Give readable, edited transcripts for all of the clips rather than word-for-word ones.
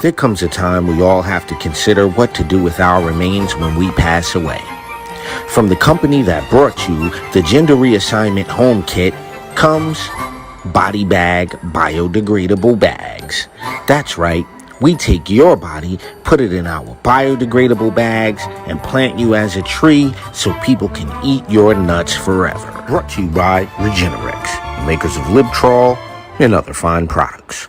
There comes a time we all have to consider what to do with our remains when we pass away. From the company that brought you the Gender Reassignment Home Kit comes Body Bag Biodegradable Bags. That's right, we take your body, put it in our biodegradable bags, and plant you as a tree so people can eat your nuts forever. Brought to you by Regenerex, makers of Libtrol and other fine products.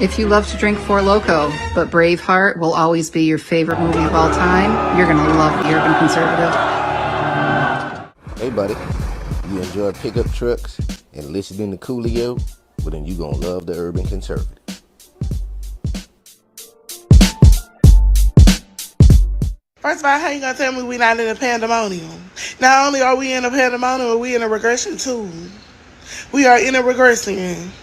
If you love to drink Four Loko, but Braveheart will always be your favorite movie of all time, you're going to love The Urban Conservative. Hey, buddy, you enjoy pickup trucks and listening to Coolio? Well, then you're going to love The Urban Conservative. First of all, how you gonna tell me we not in a pandemonium? Not only are we in a pandemonium, we in a regression too. We are in a regression.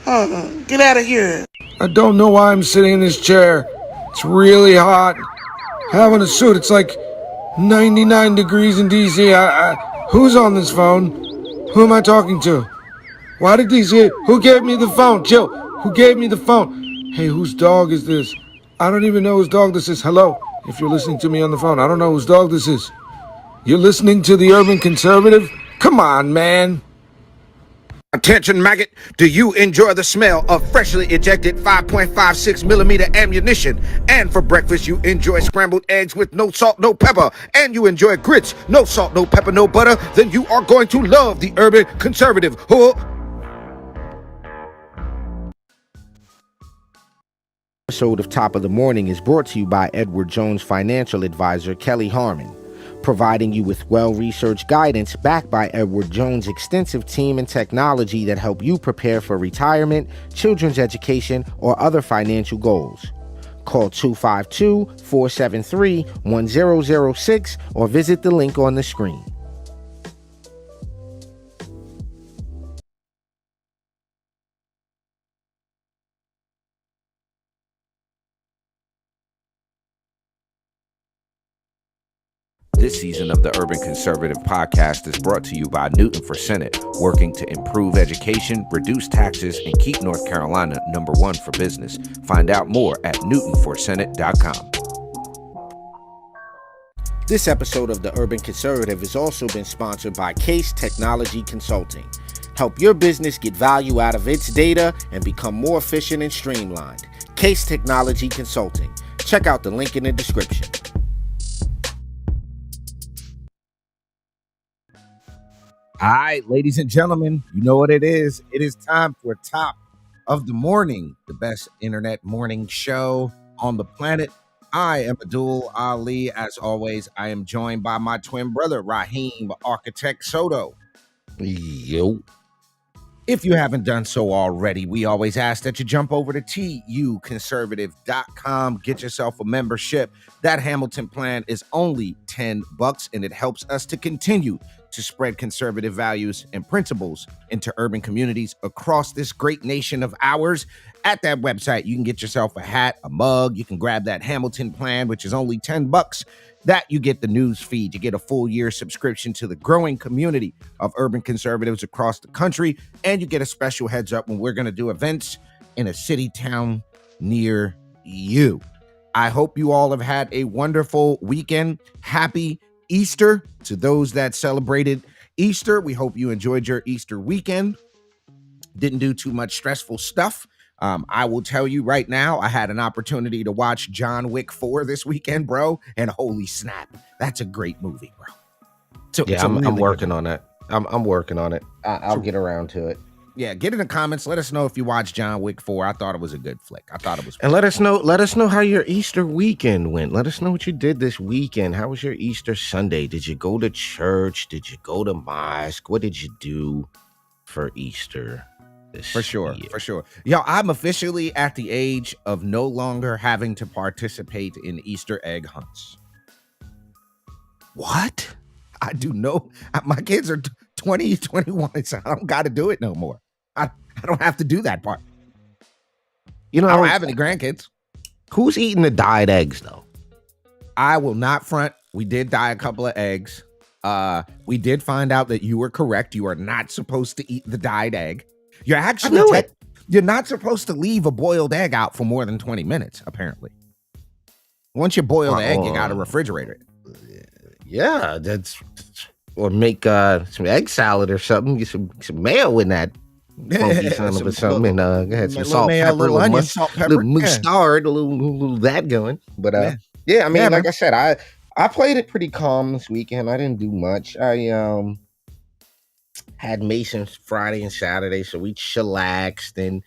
Get out of here. I don't know why I'm sitting in this chair. It's really hot. Having a suit, it's like 99 degrees in DC. Who's on this phone? Who am I talking to? Why did DC? Who gave me the phone? Chill. Who gave me the phone? Hey, whose dog is this? I don't even know whose dog this is. Hello? If you're listening to me on the phone, I don't know whose dog this is. You're listening to The Urban Conservative? Come on, man. Attention, maggot. Do you enjoy the smell of freshly ejected 5.56 millimeter ammunition? And for breakfast, you enjoy scrambled eggs with no salt, no pepper. And you enjoy grits, no salt, no pepper, no butter. Then you are going to love the Urban Conservative. Episode of Top of the Morning is brought to you by Edward Jones financial advisor Kelly Harmon, providing you with well-researched guidance backed by Edward Jones' extensive team and technology that help you prepare for retirement, children's education, or other financial goals. Call 252-473-1006 or visit the link on the screen. This season of the Urban Conservative Podcast is brought to you by Newton for Senate, working to improve education, reduce taxes, and keep North Carolina #1 for business. Find out more at newtonforsenate.com. This episode of the Urban Conservative has also been sponsored by Case Technology Consulting. Help your business get value out of its data and become more efficient and streamlined. Case Technology Consulting. Check out the link in the description. All right, ladies and gentlemen, you know what it is. It is time for Top of the Morning, the best internet morning show on the planet. I am Abdul Ali. As always, I am joined by my twin brother, Raheem Architect Soto. Yo. If you haven't done so already, we always ask that you jump over to tuconservative.com, get yourself a membership. That Hamilton plan is only $10, and it helps us to continue to spread conservative values and principles into urban communities across this great nation of ours. At that website, you can get yourself a hat, a mug. You can grab that Hamilton plan, which is only $10. That you get the news feed. You get a full year subscription to the growing community of urban conservatives across the country. And you get a special heads up when we're going to do events in a city town near you. I hope you all have had a wonderful weekend. Happy Easter to those that celebrated Easter. We hope you enjoyed your Easter weekend. Didn't do too much stressful stuff. I will tell you right now, I had an opportunity to watch John Wick 4 this weekend, bro, and holy snap, that's a great movie, bro. I'm working on it. I'm working on it. I'll get around to it. Yeah, get in the comments. Let us know if you watched John Wick 4. I thought it was a good flick. I thought it was. And let us know how your Easter weekend went. Let us know what you did this weekend. How was your Easter Sunday? Did you go to church? Did you go to mosque? What did you do for Easter? For sure. Yo, I'm officially at the age of no longer having to participate in Easter egg hunts. What? I do know. My kids are 20, 21, so I don't got to do it no more. I don't have to do that part. You know, I don't have any grandkids. Who's eating the dyed eggs, though? I will not front. We did dye a couple of eggs. We did find out that you were correct. You are not supposed to eat the dyed egg. You're actually You're not supposed to leave a boiled egg out for more than 20 minutes, apparently. Once you boil the egg, you got to refrigerate it. Yeah, or make some egg salad or something. Get some mayo in that funky son of a something, and had some salt, mayo, pepper, little onion, salt, pepper, little mustard, a little that going. But yeah, I mean, like man. I said, I played it pretty calm this weekend. I didn't do much. I had Mason's Friday and Saturday, so we chillaxed and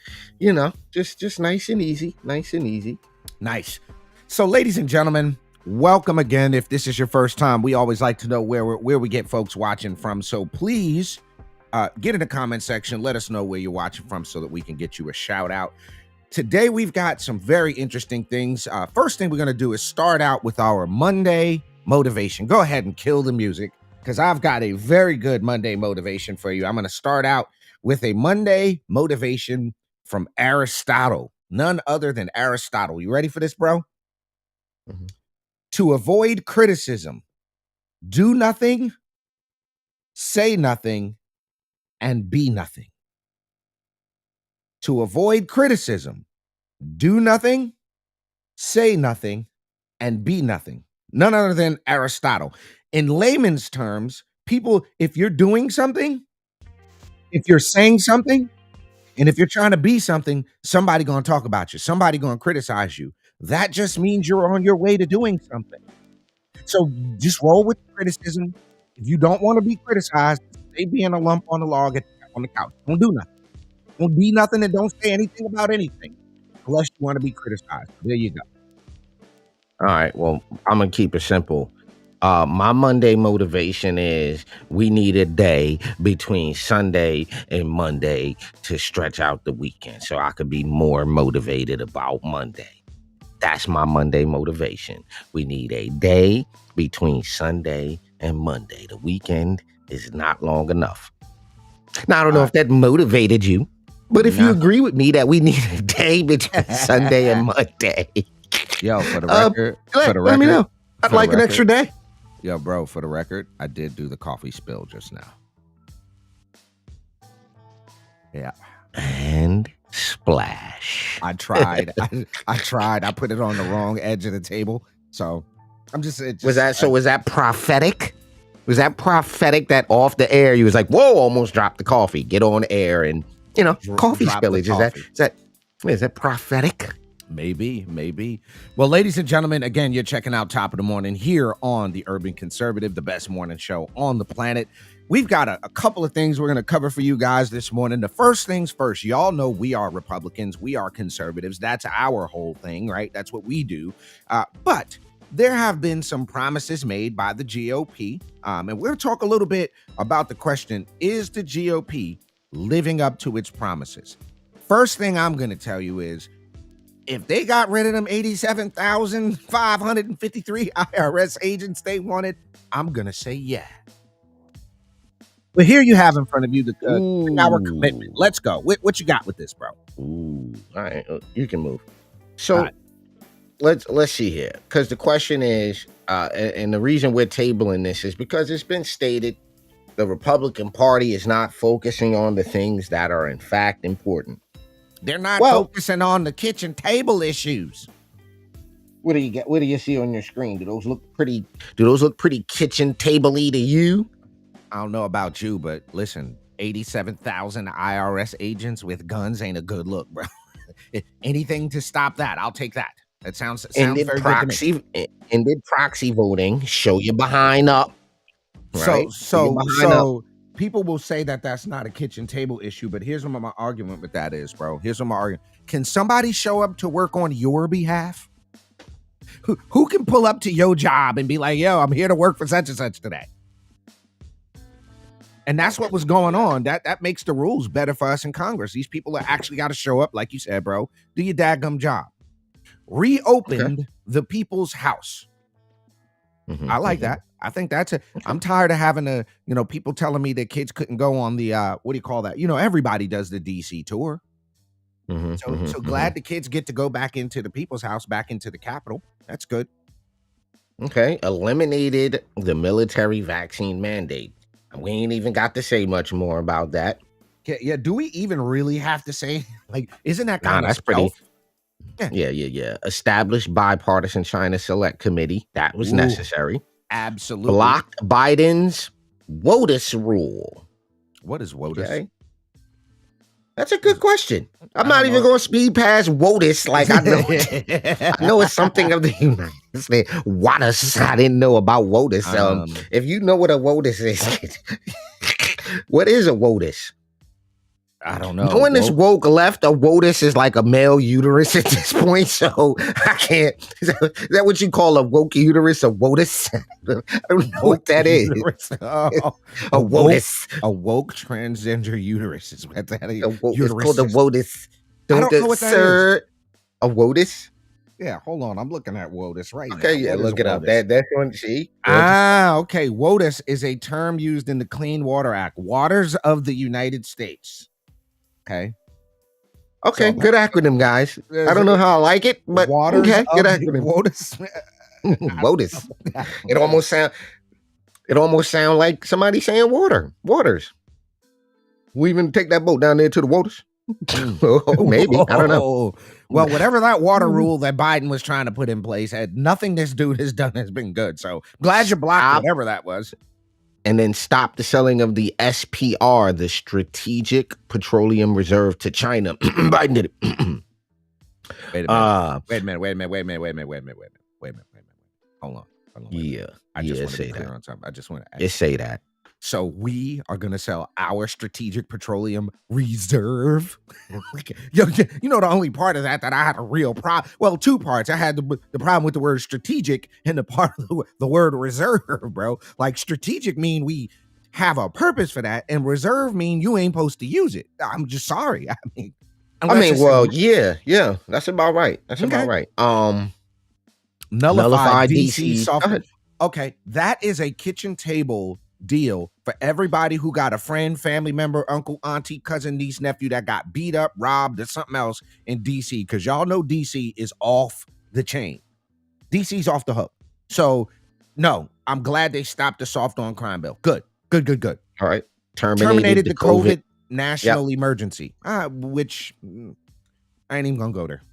just nice and easy. Nice. So, ladies and gentlemen, welcome again. If this is your first time, we always like to know where we get folks watching from. So please get in the comment section. Let us know where you're watching from so that we can get you a shout out. Today, we've got some very interesting things. First thing we're going to do is start out with our Monday motivation. Go ahead and kill the music because I've got a very good Monday motivation for you. I'm going to start out with a Monday motivation from Aristotle. None other than Aristotle. You ready for this, bro? Mm-hmm. To avoid criticism, do nothing, say nothing, and be nothing. To avoid criticism, do nothing, say nothing, and be nothing. None other than Aristotle. In layman's terms, people, if you're doing something, if you're saying something, and if you're trying to be something, somebody going to talk about you. Somebody going to criticize you. That just means you're on your way to doing something. So just roll with the criticism. If you don't want to be criticized, stay being a lump on the log on the couch. Don't do nothing. Don't be nothing and don't say anything about anything unless you want to be criticized. There you go. All right. Well, I'm going to keep it simple. My Monday motivation is we need a day between Sunday and Monday to stretch out the weekend so I could be more motivated about Monday. That's my Monday motivation. We need a day between Sunday and Monday. The weekend is not long enough. Now, I don't know if that motivated you, but if you agree with me that we need a day between Sunday and Monday. Yo, for the record, let me know. I'd like an extra day. Yo, bro, for the record, I did do the coffee spill just now. Yeah. And splash. I tried. I tried. I put it on the wrong edge of the table. So I'm just. Was that prophetic? Was that prophetic that off the air you was like, whoa, almost dropped the coffee. Get on air and, coffee spillage. Is that prophetic? Maybe. Well, ladies and gentlemen, again, you're checking out Top of the Morning here on the Urban Conservative, the best morning show on the planet. We've got a couple of things we're going to cover for you guys this morning. The first things first, y'all know we are Republicans. We are conservatives. That's our whole thing, right? That's what we do. But there have been some promises made by the GOP. And we're going to talk a little bit about the question, is the GOP living up to its promises? First thing I'm going to tell you is, if they got rid of them 87,553 IRS agents they wanted, I'm going to say yeah. But here you have in front of you the our commitment. Let's go. What you got with this, bro? Ooh. All right. You can move. So let's see here. Because the question is, and the reason we're tabling this is because it's been stated the Republican Party is not focusing on the things that are in fact important. They're not focusing on the kitchen table issues. What do you get? What do you see on your screen? Do those look pretty kitchen table-y to you? I don't know about you, but listen, 87,000 IRS agents with guns ain't a good look, bro. Anything to stop that, I'll take that. That sounds very good to me. And did proxy voting show you behind up? Right? So people will say that that's not a kitchen table issue, but here's what my argument with that is, bro. Here's what my argument. Can somebody show up to work on your behalf? Who can pull up to your job and be like, yo, I'm here to work for such and such today? And that's what was going on. That makes the rules better for us in Congress. These people are actually got to show up, like you said, bro. Do your daggum job. Reopened the people's house. I like that. I think that's it. I'm tired of having people telling me that kids couldn't go on the, what do you call that? Everybody does the DC tour. So glad the kids get to go back into the people's house, back into the Capitol. That's good. Okay. Eliminated the military vaccine mandate. We ain't even got to say much more about that. Yeah, do we even really have to say, like, isn't that Nah, kind of that's pretty. Yeah. Yeah. Established bipartisan China Select Committee. That was Ooh, necessary. absolutely. Blocked Biden's WOTUS rule. What is WOTUS? Okay. That's a good question. I'm I not don't even know. going to speed past WOTUS. Like, I know it's something of the United States. WOTUS. I didn't know about WOTUS. If you know what a WOTUS is, what is a WOTUS? I don't know. No one is woke left. A WOTUS is like a male uterus at this point, so I can't. Is that what you call a woke uterus? A WOTUS? I don't know what that is. A WOTUS. A woke transgender uterus is what that is. It's called a WOTUS. I don't know what that is. A WOTUS? Yeah, hold on. I'm looking at WOTUS right now. Okay, yeah, look it up. That's one. See? Okay. WOTUS is a term used in the Clean Water Act, Waters of the United States. Okay, good acronym, guys. I don't know how I like it, but Waters okay, good acronym. WOTUS. WOTUS. It almost sound like somebody saying waters. We even take that boat down there to the WOTUS. Maybe. I don't know. Well, whatever that water rule that Biden was trying to put in place had nothing this dude has done has been good. So glad you blocked whatever that was. And then stop the selling of the SPR, the Strategic Petroleum Reserve, to China. Biden did it. Wait a minute. Hold on. Yeah. I just want to be clear on something. I just want to say that. So we are going to sell our Strategic Petroleum Reserve. You know, the only part of that I had a real problem. Well, two parts. I had the problem with the word strategic and the part of the word reserve, bro. Like strategic mean we have a purpose for that, and reserve mean you ain't supposed to use it. I'm just sorry. Yeah. That's about right. About right. Nullify DC software. Okay, that is a kitchen table deal for everybody who got a friend, family member, uncle, auntie, cousin, niece, nephew that got beat up, robbed, or something else in DC, because y'all know DC is off the chain. DC's off the hook. So, no, I'm glad they stopped the soft on crime bill. Good. All right. Terminated the COVID national emergency, which I ain't even gonna go there.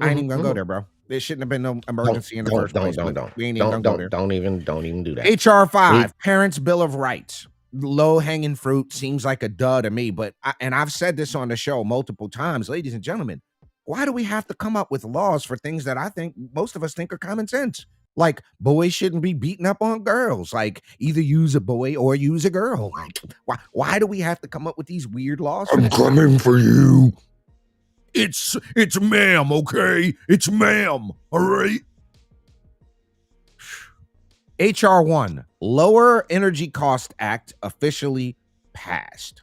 I ain't even gonna go there, bro. There shouldn't have been no emergency in the first place. We ain't even gonna go there. Don't even do that. HR 5, Parents' Bill of Rights. Low hanging fruit, seems like a duh to me, but I've said this on the show multiple times, ladies and gentlemen. Why do we have to come up with laws for things that I think most of us think are common sense? Like boys shouldn't be beating up on girls. Like either use a boy or use a girl. Like why do we have to come up with these weird laws? I'm coming for you. It's ma'am, okay? It's ma'am, all right? HR 1, Lower Energy Cost Act officially passed.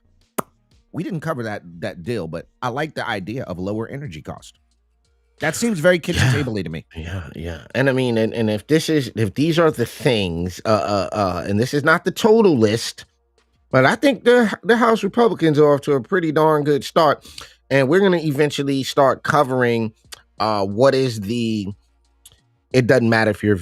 We didn't cover that deal, but I like the idea of lower energy cost. That seems very kitchen table-y to me. Yeah. And I mean, and if these are the things, and this is not the total list, but I think the House Republicans are off to a pretty darn good start. And we're going to eventually start covering what is it doesn't matter if you're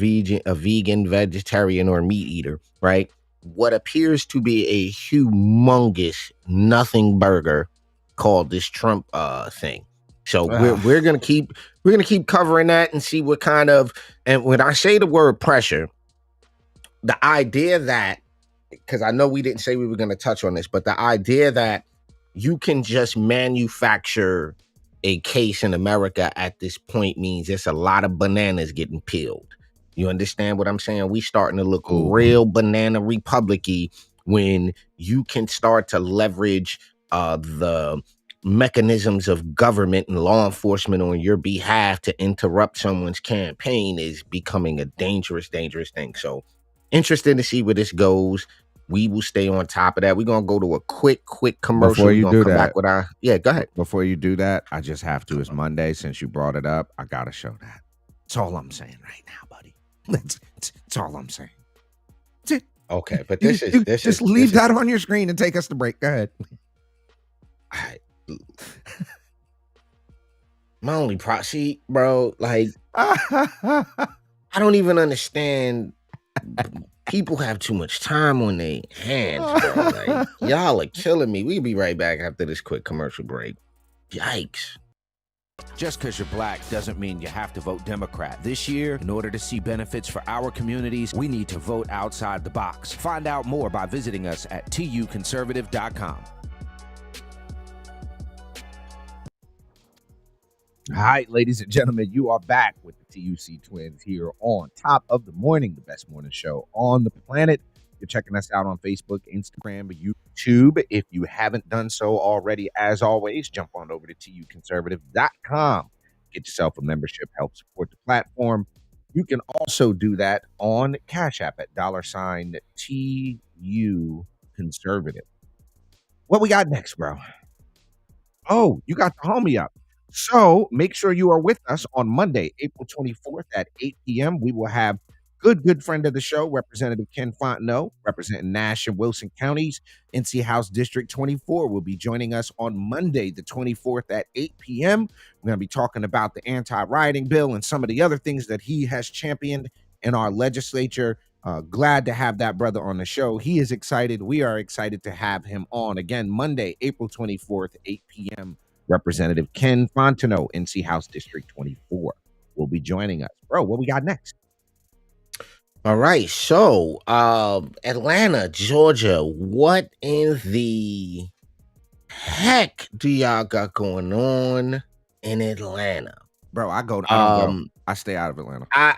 a vegan, vegetarian, or meat eater, right? What appears to be a humongous nothing burger called this Trump thing. So we're going to keep covering that and see what kind of, and when I say the word pressure, the idea that, because I know we didn't say we were going to touch on this, but the idea that you can just manufacture a case in America at this point means there's a lot of bananas getting peeled. You understand what I'm saying? We starting to look real banana republic-y when you can start to leverage the mechanisms of government and law enforcement on your behalf to interrupt someone's campaign is becoming a dangerous thing. So interested to see where this goes. We will stay on top of that. We're going to go to a quick commercial. Before you do that, go ahead. Before you do that, I just have to. It's Monday. Since you brought it up, I got to show that. That's all I'm saying right now, buddy. That's all I'm saying. Okay, but just leave that on your screen and take us to break. Go ahead. My only see, bro, like, I don't even understand People have too much time on their hands, bro. Like, y'all are killing me. We'll be right back after this quick commercial break. Yikes. Just because you're black doesn't mean you have to vote Democrat. This year, in order to see benefits for our communities, we need to vote outside the box. Find out more by visiting us at tuconservative.com. All right, ladies and gentlemen, you are back with the TUC Twins here on Top of the Morning, the best morning show on the planet. You're checking us out on Facebook, Instagram, YouTube. If you haven't done so already, as always, jump on over to tuconservative.com. Get yourself a membership, help support the platform. You can also do that on Cash App at $TU Conservative. What we got next, bro? Oh, you got the homie up. So make sure you are with us on Monday, April 24th at 8 p.m. We will have good friend of the show, Representative Ken Fontenot, representing Nash and Wilson counties. NC House District 24 will be joining us on Monday, the 24th at 8 p.m. We're going to be talking about the anti-rioting bill and some of the other things that he has championed in our legislature. Glad to have that brother on the show. He is excited. We are excited to have him on. Again, Monday, April 24th, 8 p.m. Representative Ken Fontenot, NC House District 24, will be joining us. Bro, what we got next? All right. So, Atlanta, Georgia, what in the heck do y'all got going on in Atlanta? Bro, I don't go. I stay out of Atlanta. I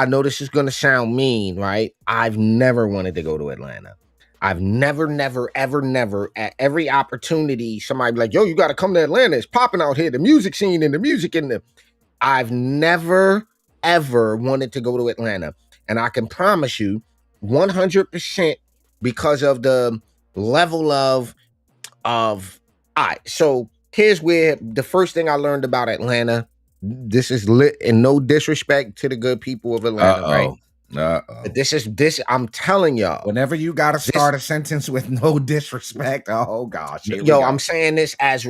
know this is gonna sound mean, right? I've never wanted to go to Atlanta. I've never, ever, at every opportunity, somebody be like, yo, you gotta come to Atlanta. It's popping out here, the music scene and the music in the. I've never, ever wanted to go to Atlanta. And I can promise you 100% because of the level of all right. So here's where the first thing I learned about Atlanta. This is lit, and no disrespect to the good people of Atlanta, right? But this. I'm telling y'all. Whenever you gotta start a sentence with no disrespect, oh gosh. I'm saying this as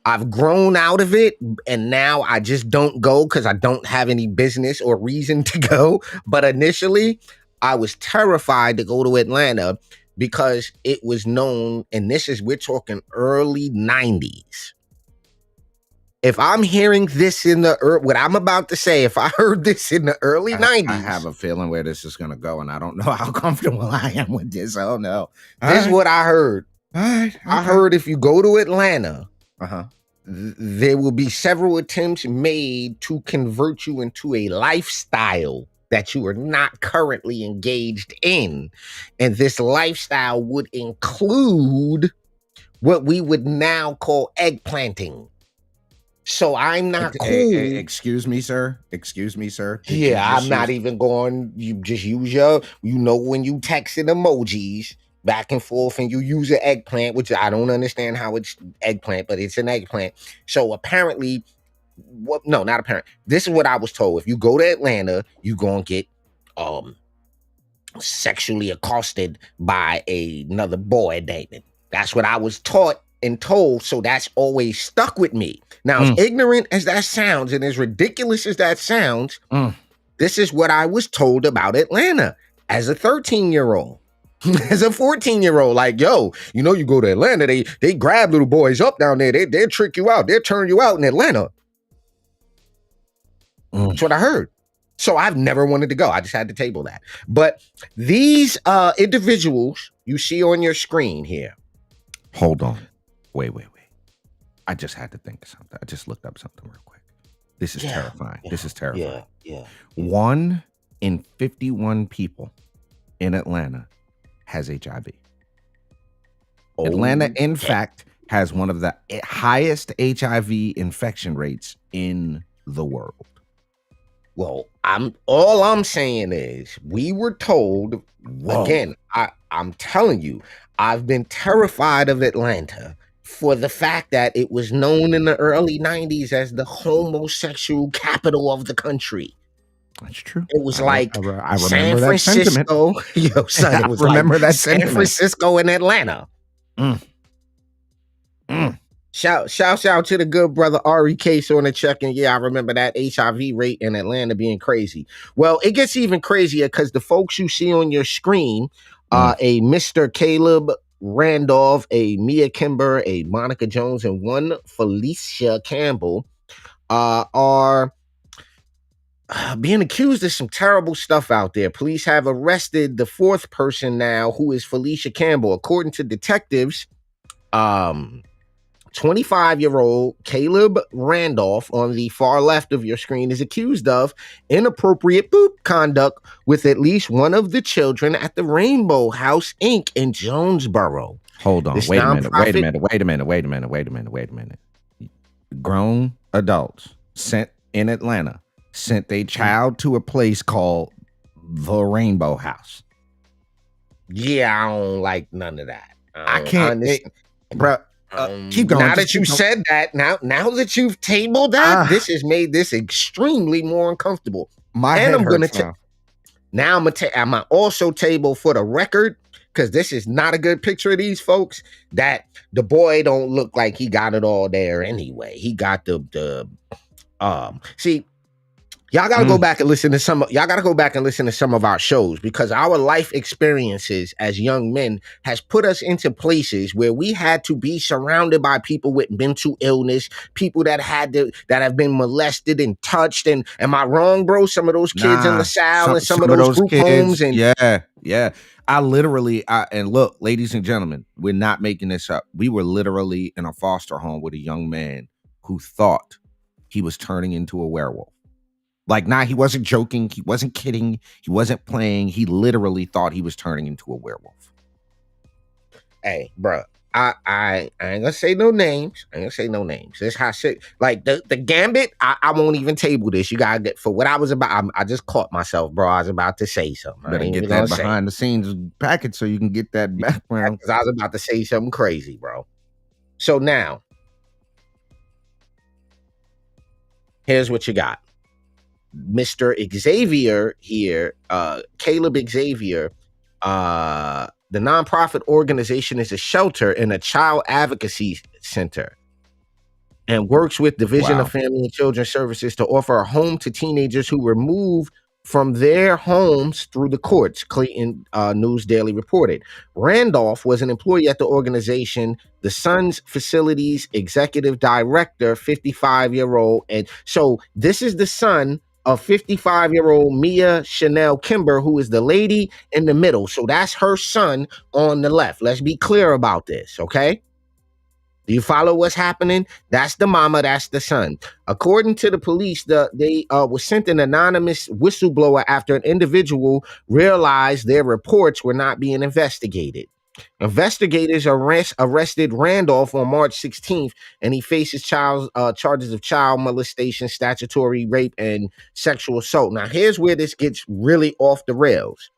I've grown out of it, and now I just don't go because I don't have any business or reason to go. But initially, I was terrified to go to Atlanta because it was known, and we're talking early 90s. If I'm hearing this what I'm about to say, if I heard this in the early 90s. I have a feeling where this is going to go, and I don't know how comfortable I am with this. Oh, no. This is what I heard. All right. Okay. I heard if you go to Atlanta, there will be several attempts made to convert you into a lifestyle that you are not currently engaged in. And this lifestyle would include what we would now call egg planting. So I'm not cool. Excuse me, sir. Yeah, I'm not even going. You just use when you texting emojis back and forth and you use an eggplant, which I don't understand how it's eggplant, but it's an eggplant. So apparently, not apparent. This is what I was told. If you go to Atlanta, you're going to get sexually accosted by another boy, David. That's what I was taught and told, so that's always stuck with me. Now, as ignorant as that sounds and as ridiculous as that sounds, this is what I was told about Atlanta as a 13-year-old, as a 14-year-old. Like, yo, you go to Atlanta, they grab little boys up down there. They'll trick you out. They'll turn you out in Atlanta. That's what I heard. So I've never wanted to go. I just had to table that. But these individuals you see on your screen here. Hold on. Wait. I just had to think of something. I just looked up something real quick. This is terrifying. This is terrifying. Yeah. 1 in 51 people in Atlanta has HIV. Atlanta, in fact, has one of the highest HIV infection rates in the world. Well, all I'm saying is we were told, again, I'm telling you, I've been terrified of Atlanta for the fact that it was known in the early 90s as the homosexual capital of the country. That's true. It was I remember San Francisco. Yo, son, it was San Francisco and Atlanta. Shout out to the good brother Ari Case on the check-in. Yeah, I remember that HIV rate in Atlanta being crazy. Well, it gets even crazier because the folks you see on your screen, a Mr. Caleb Randolph, a Mia Kimber, a Monica Jones, and one Felicia Campbell, are being accused of some terrible stuff out there. Police have arrested the fourth person now, who is Felicia Campbell. According to detectives, 25-year-old Caleb Randolph on the far left of your screen is accused of inappropriate conduct with at least one of the children at the Rainbow House Inc. in Jonesboro. Hold on. Wait a minute. Grown adults sent in Atlanta sent a child to a place called the Rainbow House. Yeah, I don't like none of that. I can't, bro. Keep going. Now that you said that, now that you've tabled that, this has made this extremely more uncomfortable. My head hurts now. I'm gonna also table for the record, because this is not a good picture of these folks, that the boy don't look like he got it all there anyway. He got see, y'all gotta go back and listen to some of our shows, because our life experiences as young men has put us into places where we had to be surrounded by people with mental illness, people that have been molested and touched. And am I wrong, bro? Some of those kids in LaSalle and some of those group homes. And yeah. I literally, and look, ladies and gentlemen, we're not making this up. We were literally in a foster home with a young man who thought he was turning into a werewolf. Like, he wasn't joking. He wasn't kidding. He wasn't playing. He literally thought he was turning into a werewolf. Hey, bro, I ain't gonna say no names. This how shit, like the gambit. I won't even table this. You gotta get, for what I was about. I just caught myself, bro. I was about to say something. Better get that behind the scenes package so you can get that background. Because I was about to say something crazy, bro. So now, here's what you got. Mr. Xavier here, Caleb Xavier, the nonprofit organization is a shelter and a child advocacy center and works with Division of Family and Children Services to offer a home to teenagers who were moved from their homes through the courts, Clayton News Daily reported. Randolph was an employee at the organization, the Sun's facilities executive director, 55-year-old. And so this is the son of 55-year-old Mia Chanel Kimber, who is the lady in the middle. So that's her son on the left. Let's be clear about this, okay? Do you follow what's happening? That's the mama, that's the son. According to the police, they was sent an anonymous whistleblower after an individual realized their reports were not being investigated. Investigators arrested Randolph on March 16th, and he faces charges of child molestation, statutory rape, and sexual assault. Now, here's where this gets really off the rails.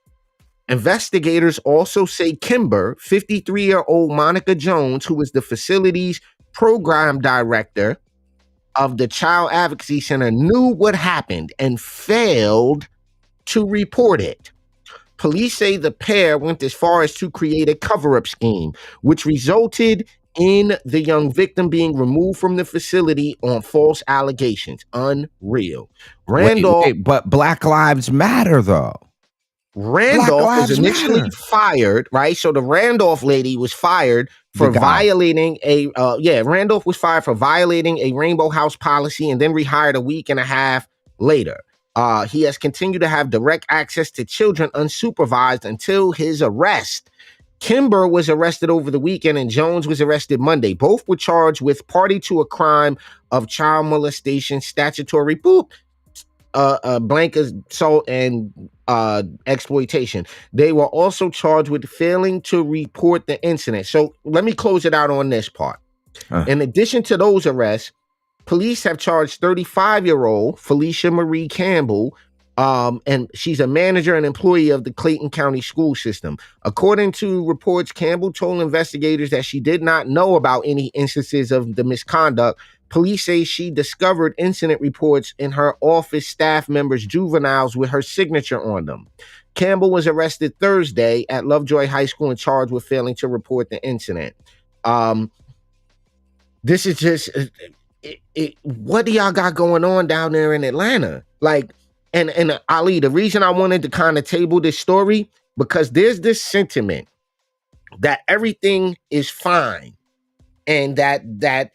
Investigators also say Kimber, 53-year-old Monica Jones, who is the facility's program director of the Child Advocacy Center, knew what happened and failed to report it. Police say the pair went as far as to create a cover-up scheme, which resulted in the young victim being removed from the facility on false allegations. Unreal. Randolph, but Black Lives Matter, though. Randolph was initially fired, right? So the Randolph lady was fired for violating Randolph was fired for violating a Rainbow House policy and then rehired a week and a half later. He has continued to have direct access to children unsupervised until his arrest. Kimber was arrested over the weekend and Jones was arrested Monday. Both were charged with party to a crime of child molestation, statutory blank assault, and exploitation. They were also charged with failing to report the incident. So let me close it out on this part. In addition to those arrests, police have charged 35-year-old Felicia Marie Campbell, and she's a manager and employee of the Clayton County school system. According to reports, Campbell told investigators that she did not know about any instances of the misconduct. Police say she discovered incident reports in her office staff members' juveniles with her signature on them. Campbell was arrested Thursday at Lovejoy High School and charged with failing to report the incident. This is just what do y'all got going on down there in Atlanta? Like, and Ali, the reason I wanted to kind of table this story because there's this sentiment that everything is fine and that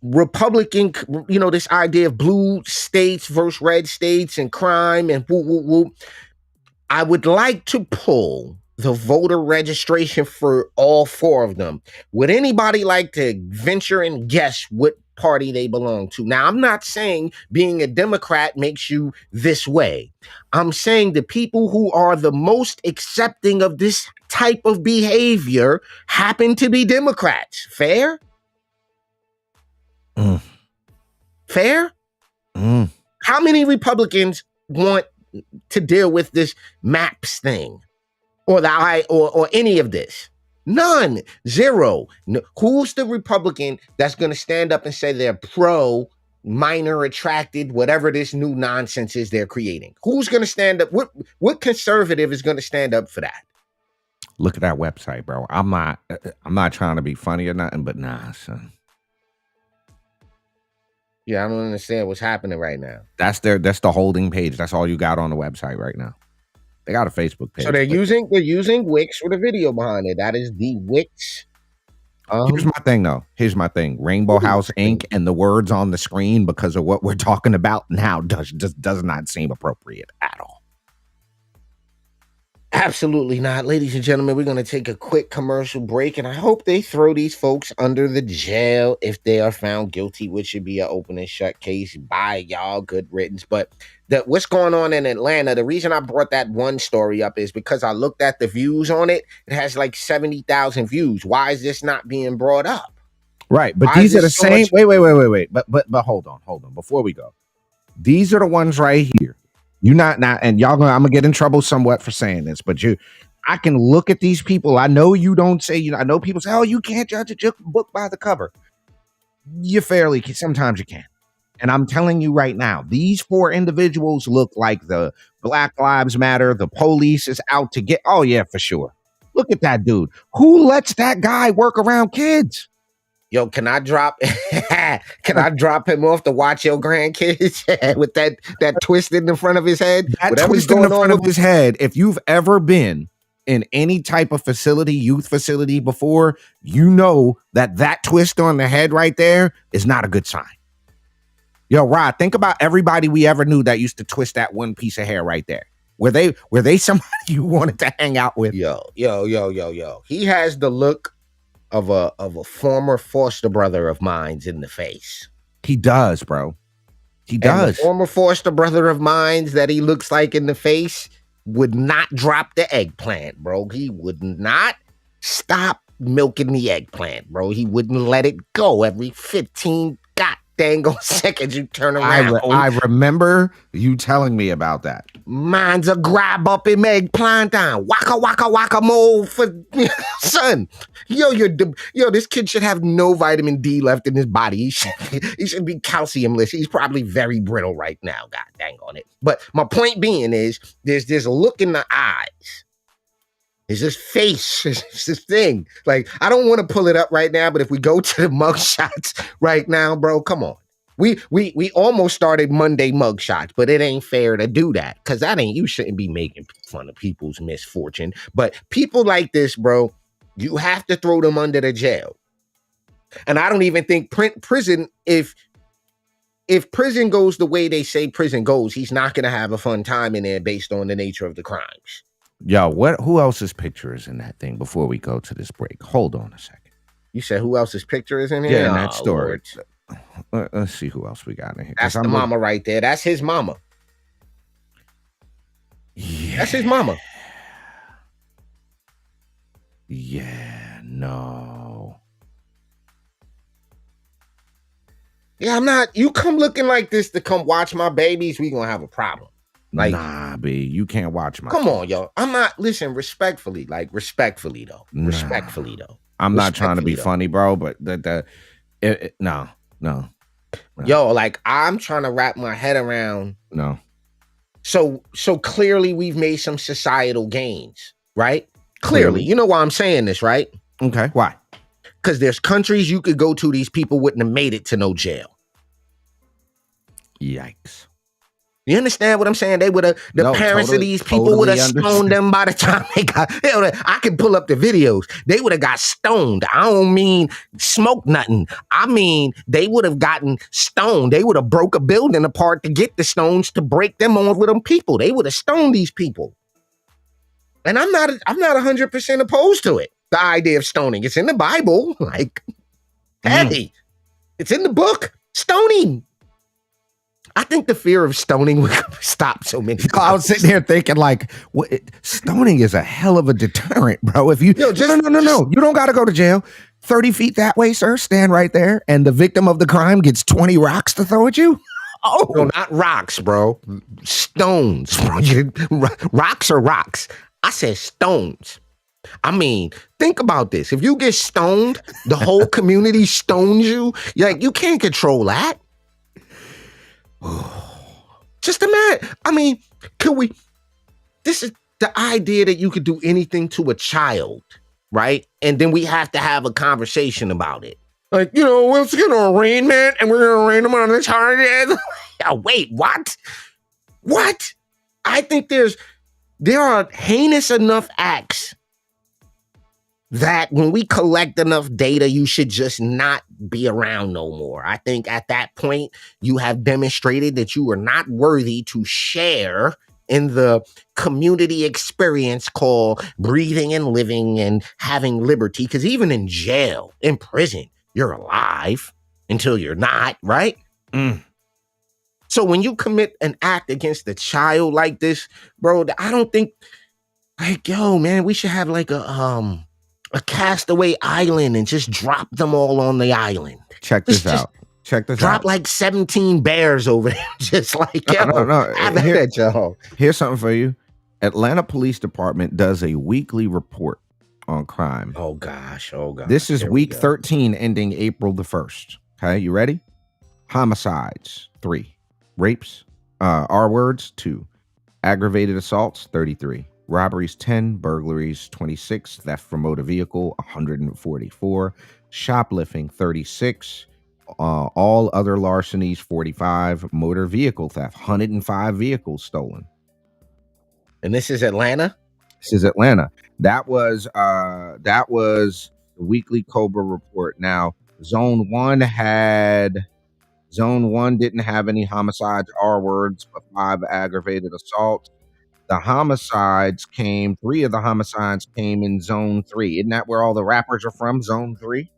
Republican, this idea of blue states versus red states and crime and whoop, whoop, whoop. I would like to pull the voter registration for all four of them. Would anybody like to venture and guess what party they belong to? Now, I'm not saying being a Democrat makes you this way. I'm saying the people who are the most accepting of this type of behavior happen to be Democrats. Fair? Fair? How many Republicans want to deal with this MAPS thing or or any of this? None. Zero. No. Who's the Republican that's going to stand up and say they're pro minor attracted, whatever this new nonsense is they're creating? Who's going to stand up? What conservative is going to stand up for that? Look at that website, bro. I'm not trying to be funny or nothing, but nah, son. Yeah, I don't understand what's happening right now. That's the holding page. That's all you got on the website right now. They got a Facebook page. So they're using Wix with a video behind it. That is the Wix. Here's my thing, though. Here's my thing. Rainbow House Inc. and the words on the screen because of what we're talking about now does not seem appropriate at all. Absolutely not. Ladies and gentlemen, we're going to take a quick commercial break, and I hope they throw these folks under the jail if they are found guilty, which should be an open and shut case. Bye, y'all. Good riddance. But what's going on in Atlanta, the reason I brought that one story up is because I looked at the views on it. It has like 70,000 views. Why is this not being brought up? Right, but these are the same. Wait. But hold on. Before we go, these are the ones right here. You not, and y'all I'm gonna get in trouble somewhat for saying this, but I can look at these people. I know you don't say, I know people say, oh, you can't judge a book by the cover. Sometimes you can. And I'm telling you right now, these four individuals look like the Black Lives Matter, the police is out to get, oh yeah, for sure. Look at that dude. Who lets that guy work around kids? Yo, can I drop him off to watch your grandkids with that twist in the front of his head? That twist in the front of his head. If you've ever been in any type of facility, youth facility before, you know that twist on the head right there is not a good sign. Yo, Rod, think about everybody we ever knew that used to twist that one piece of hair right there. Were they somebody you wanted to hang out with? Yo. He has the look of a former foster brother of mine's in the face. He does, bro. He does. And the former foster brother of mine's that he looks like in the face would not drop the eggplant, bro. He would not stop milking the eggplant, bro. He wouldn't let it go every 15 goddamn seconds you turn around. I remember you telling me about that. Mine's a grab up him eggplant down. Waka move for son. Yo, this kid should have no vitamin D left in his body. He should be calciumless. He's probably very brittle right now. God dang on it. But my point being is there's this look in the eyes. It's this face. It's this thing. Like, I don't want to pull it up right now, but if we go to the mugshots right now, bro, come on. We almost started Monday mugshots, but it ain't fair to do that because you shouldn't be making fun of people's misfortune. But people like this, bro, you have to throw them under the jail. And I don't even think prison, if prison goes the way they say prison goes, he's not going to have a fun time in there based on the nature of the crimes. Yo, who else's picture is in that thing before we go to this break? Hold on a second. You said who else's picture is in here? Yeah, in that story. Let's see who else we got in here. That's the mama right there. That's his mama. Yeah. That's his mama. Yeah, no. Yeah, I'm not. You come looking like this to come watch my babies, we gonna have a problem. Like, nah, B, you can't watch my. Come on, yo. I'm not. Listen, respectfully though. I'm not trying to be funny, bro, but no. Yo, like, I'm trying to wrap my head around. No. So clearly we've made some societal gains, right? Clearly. You know why I'm saying this, right? Okay. Why? Because there's countries you could go to, these people wouldn't have made it to no jail. Yikes. You understand what I'm saying? They would have, parents of these people would have stoned them by the time they got, I can pull up the videos. They would have got stoned. I don't mean smoke nothing. I mean, they would have gotten stoned. They would have broke a building apart to get the stones to break them on with them people. They would have stoned these people. And I'm not 100% opposed to it. The idea of stoning. It's in the Bible. Like, hey, it's in the book. Stoning. I think the fear of stoning would stop so many people. I was sitting here thinking, like, stoning is a hell of a deterrent, bro. If you no, you don't got to go to jail. 30 feet that way, sir. Stand right there, and the victim of the crime gets 20 rocks to throw at you. Oh, no, not rocks, bro. Stones. Rocks are rocks. I said stones. I mean, think about this. If you get stoned, the whole community stones you. Like, you can't control that. Just imagine. I mean, this is the idea that you could do anything to a child, right? And then we have to have a conversation about it. Like, let's get an arraignment and we're going to arraign them on the charges. Wait, what? What? I think there are heinous enough acts that when we collect enough data, you should just not be around no more. I think at that point, you have demonstrated that you are not worthy to share in the community experience called breathing and living and having liberty. Because even in jail, in prison, you're alive until you're not, right? So when you commit an act against a child like this, bro, I don't think, like, yo, man, we should have like a castaway island and just drop them all on the island. Check this out. Drop like 17 bears over there. Just like, yo. Here's something for you. Atlanta Police Department does a weekly report on crime. Oh, gosh. This is week 13 ending April the 1st. Okay, you ready? Homicides, 3. Rapes, R words, 2. Aggravated assaults, 33. Robberies, 10. Burglaries, 26. Theft from motor vehicle, 144. Shoplifting, 36. All other larcenies, 45. Motor vehicle theft, 105 vehicles stolen. And this is Atlanta? This is Atlanta. That was the weekly Cobra report. Now, Zone 1 didn't have any homicides, R words, but 5 aggravated assaults. The homicides 3 of the homicides came in Zone 3. Isn't that where all the rappers are from? Zone 3?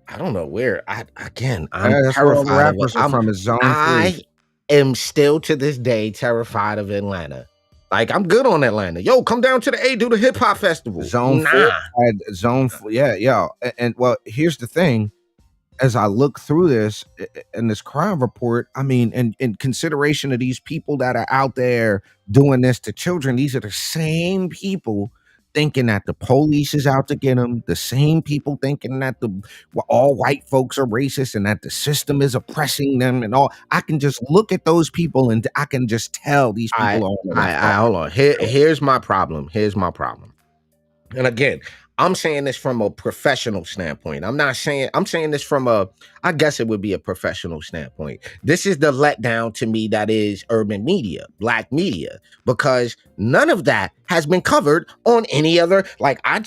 I don't know where. I'm that's terrified where all the rappers of it. are from, is Zone 3. I am still to this day terrified of Atlanta. Like, I'm good on Atlanta. Yo, come down to the A, do the hip hop festival. Zone 4. Yeah. And well, here's the thing. As I look through this and this crime report, I mean, and in consideration of these people that are out there doing this to children, these are the same people thinking that the police is out to get them, the same people thinking that all white folks are racist and that the system is oppressing them and all. I can just look at those people and I can just tell these people hold on. Here's my problem. And again, I'm saying this from a professional standpoint. I'm saying this from I guess it would be a professional standpoint. This is the letdown to me that is urban media, black media, because none of that has been covered on any other. Like, I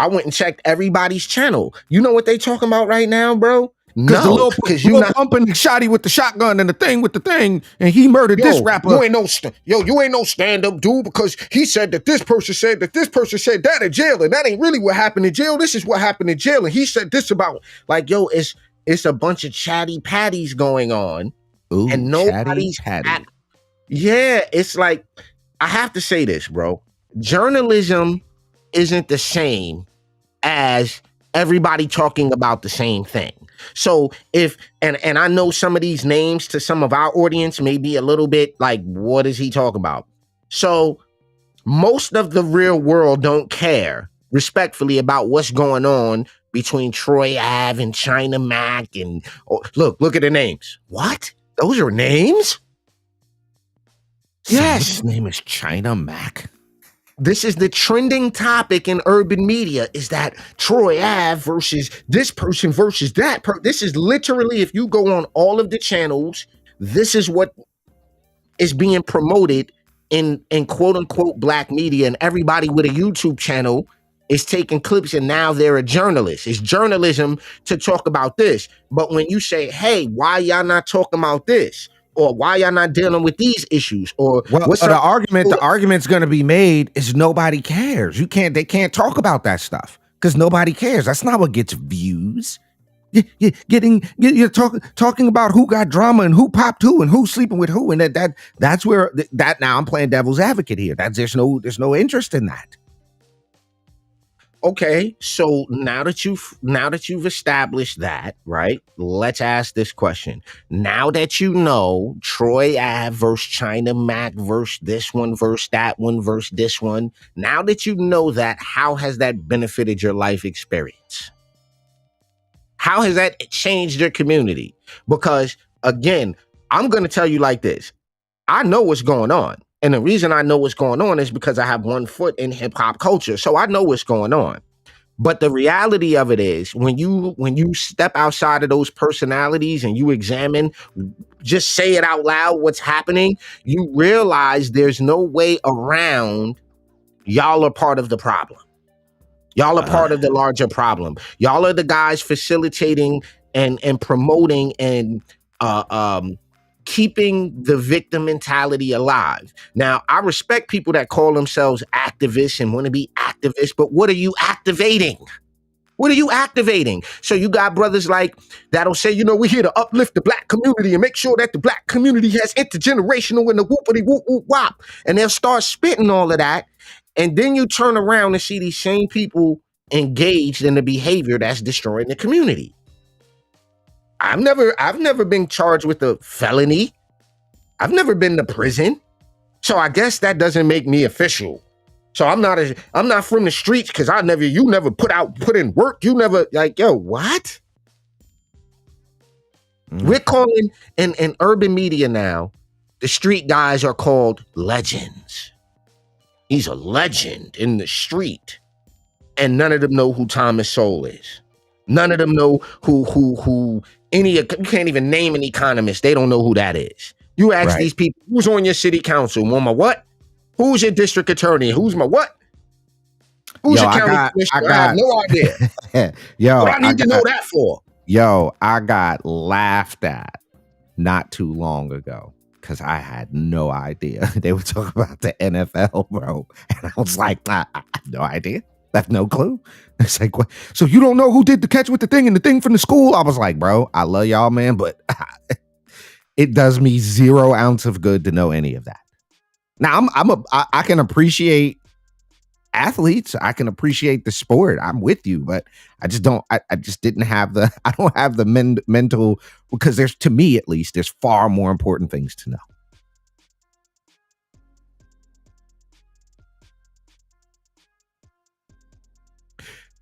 went and checked everybody's channel. You know what they talking about right now, bro? No, because you not pumping shotty with the shotgun and the thing, and he murdered this rapper. You ain't no stand-up dude, because he said that this person said that in jail, and that ain't really what happened in jail. This is what happened in jail, and he said this about, like, yo, it's a bunch of chatty patties going on. Ooh, and nobody's it's like, I have to say this, bro. Journalism isn't the same as everybody talking about the same thing. So and I know some of these names to some of our audience may be a little bit like, what is he talking about? So most of the real world don't care, respectfully, about what's going on between Troy Ave and China Mac and look at the names. What? Those are names? Yes. His name is China Mac. This is the trending topic in urban media, is that Troy Ave versus this person versus that this is literally, if you go on all of the channels, this is what is being promoted in quote unquote black media, and everybody with a YouTube channel is taking clips, and now they're a journalist. It's journalism to talk about this. But when you say, hey, why y'all not talking about this? Or why y'all not dealing with these issues? Or what's the argument's going to be made is nobody cares. They can't talk about that stuff because nobody cares. That's not what gets views. You're talking about who got drama and who popped who and who's sleeping with who, and that's where that now I'm playing devil's advocate here. There's no interest in that. Okay, so now that you've established that, right? Let's ask this question. Now that you know Troy Ave versus China Mac versus this one versus that one versus this one, now that you know that, how has that benefited your life experience? How has that changed your community? Because again, I'm going to tell you like this. I know what's going on. And the reason I know what's going on is because I have one foot in hip hop culture. So I know what's going on. But the reality of it is when you step outside of those personalities and you examine, just say it out loud, what's happening, you realize there's no way around. Y'all are part of the problem. Y'all are part of the larger problem. Y'all are the guys facilitating and promoting and keeping the victim mentality alive. Now, I respect people that call themselves activists and want to be activists, but what are you activating? What are you activating? So you got brothers like that'll say, we're here to uplift the black community and make sure that the black community has intergenerational and the whoopity whoop whoop wop. And they'll start spitting all of that. And then you turn around and see these same people engaged in the behavior that's destroying the community. I've never been charged with a felony. I've never been to prison. So I guess that doesn't make me official. So I'm not from the streets because you never put in work. You never what? We're calling in urban media now, the street guys are called legends. He's a legend in the street. And none of them know who Thomas Sowell is. None of them know who you can't even name an economist. They don't know who that is. You ask these people, who's on your city council? Well, my what? Who's your district attorney? Who's my what? Who's your county commissioner? I have no idea. What I need to know that for? I got laughed at not too long ago because I had no idea. They were talking about the NFL, bro. And I was like, I have no idea. I have no clue. It's like, what? So you don't know who did the catch with the thing and the thing from the school? I was like, bro, I love y'all, man, but it does me 0 ounce of good to know any of that. Now I can appreciate athletes. I can appreciate the sport. I'm with you, but I just don't. I just didn't have the. I don't have the mental, because to me at least, there's far more important things to know.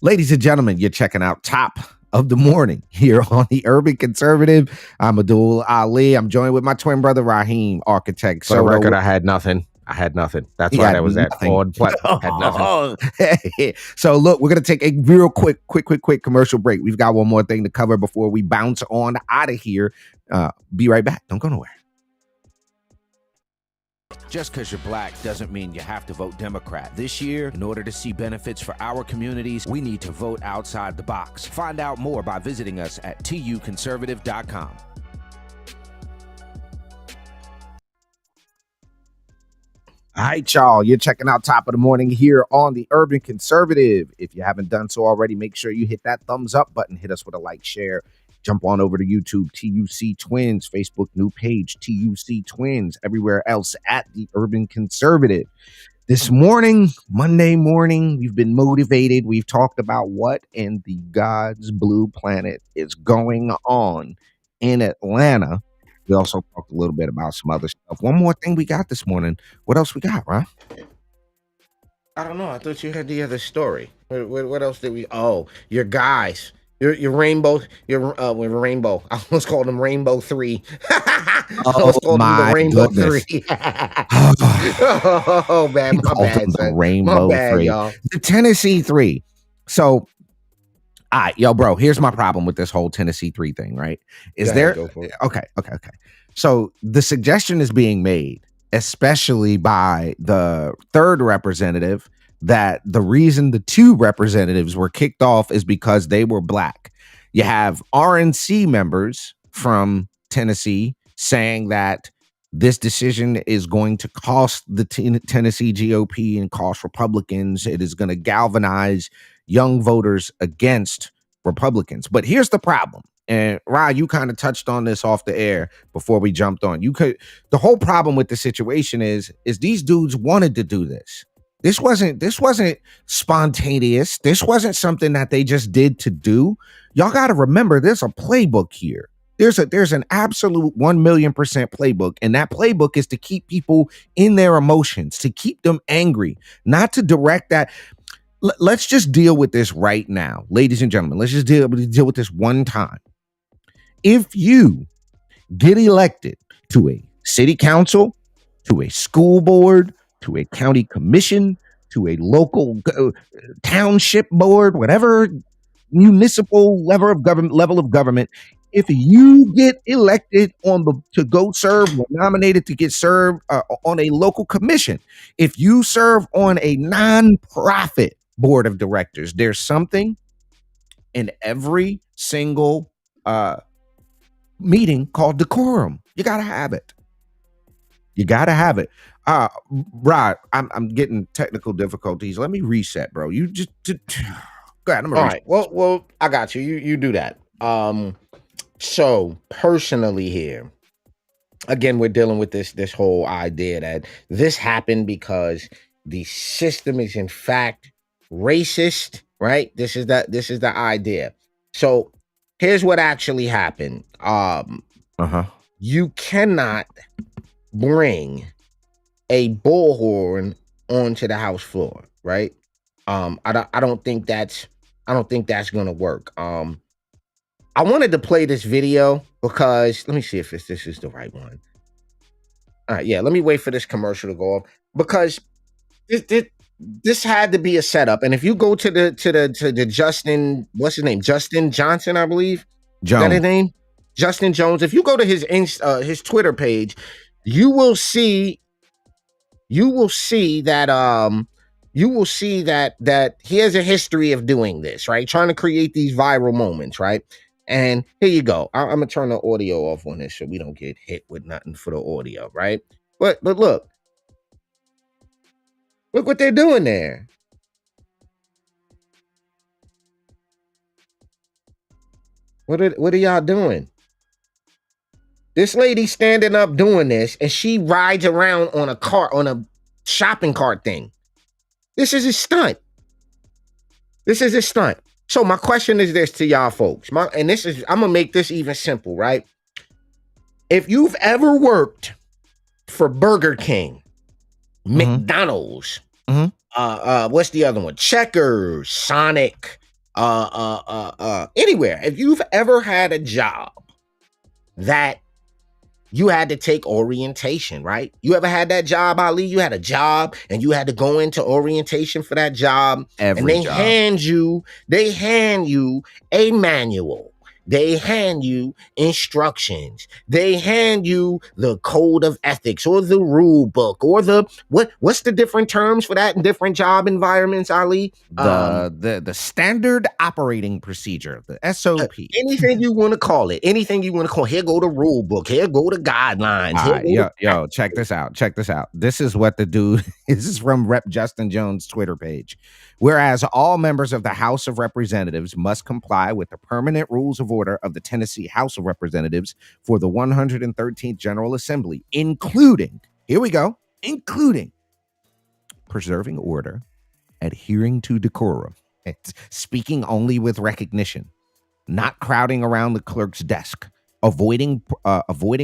Ladies and gentlemen, you're checking out Top of the Morning here on the Urban Conservative. I'm Abdul Ali. I'm joined with my twin brother Raheem, architect. For the record, I had nothing. That's why that was that odd had nothing. So look, we're gonna take a real quick commercial break. We've got one more thing to cover before we bounce on out of here. Be right back. Don't go nowhere. Just because you're black doesn't mean you have to vote Democrat. This year, in order to see benefits for our communities, we need to vote outside the box. Find out more by visiting us at tuconservative.com. All right, y'all, you're checking out Top of the Morning here on the Urban Conservative. If you haven't done so already, make sure you hit that thumbs up button, hit us with a like, share. Jump on over to YouTube, TUC Twins, Facebook new page, TUC Twins, everywhere else at the Urban Conservative. This morning, Monday morning, we've been motivated. We've talked about what in the God's blue planet is going on in Atlanta. We also talked a little bit about some other stuff. One more thing we got this morning. What else we got, Ron? I don't know. I thought you had the other story. What else did we? Oh, your guys. Your rainbow, rainbow. I almost called them Rainbow 3. Oh called them the my Rainbow goodness. Three. Oh man, He my called bad, them the son. Rainbow My bad, Three. y'all. The Tennessee Three. So, all right, yo, bro, here's my problem with this whole Tennessee Three thing, right? Is Go there ahead, go for it. okay. So the suggestion is being made, especially by the third representative, that the reason the two representatives were kicked off is because they were black. You have RNC members from Tennessee saying that this decision is going to cost the Tennessee GOP and cost Republicans. It is going to galvanize young voters against Republicans. But here's the problem. And Rod, you kind of touched on this off the air before we jumped on. The whole problem with the situation is these dudes wanted to do this. This wasn't spontaneous. This wasn't something that they just did to do. Y'all got to remember, there's a playbook here. There's an absolute 1,000,000% playbook, and that playbook is to keep people in their emotions, to keep them angry, not to direct that. Let's just deal with this right now, ladies and gentlemen. Let's just deal with this one time. If you get elected to a city council, to a school board, to a county commission, to a local township board, whatever municipal level of government, if you get elected to go serve or nominated to get served on a local commission, if you serve on a nonprofit board of directors, there's something in every single meeting called decorum. You gotta have it. Rod, I'm getting technical difficulties. Let me reset, bro. You just go ahead. All right. Well, I got you. You do that. So personally here, again, we're dealing with this whole idea that this happened because the system is in fact racist, right? This is the idea. So here's what actually happened. You cannot bring a bullhorn onto the House floor, right? I don't think that's gonna work. I wanted to play this video because let me see if this is the right one. All right, yeah, let me wait for this commercial to go off because this had to be a setup. And if you go to the Justin, what's his name? Justin Johnson, I believe. Jones. Is that his name? Justin Jones. If you go to his Twitter page, you will see that he has a history of doing this, right? Trying to create these viral moments, right? And here you go. I'm gonna turn the audio off on this so we don't get hit with nothing for the audio, right? But look what they're doing there. What are y'all doing? This lady standing up doing this, and she rides around on a shopping cart thing. This is a stunt. So my question is this to y'all folks. I'm gonna make this even simple, right? If you've ever worked for Burger King, McDonald's, what's the other one? Checkers, Sonic, anywhere. If you've ever had a job that you had to take orientation, right? You ever had that job, Ali? You had a job and you had to go into orientation for that job. They hand you a manual. They hand you instructions. They hand you the code of ethics or the rule book or what's the different terms for that in different job environments, Ali? The standard operating procedure, the SOP. Anything you want to call it. Here go the rule book. Here go the guidelines. Yo, check this out. This is what the dude, this is from Rep. Justin Jones' Twitter page. Whereas all members of the House of Representatives must comply with the permanent rules of order of the Tennessee House of Representatives for the 113th General Assembly, including preserving order, adhering to decorum, speaking only with recognition, not crowding around the clerk's desk, avoiding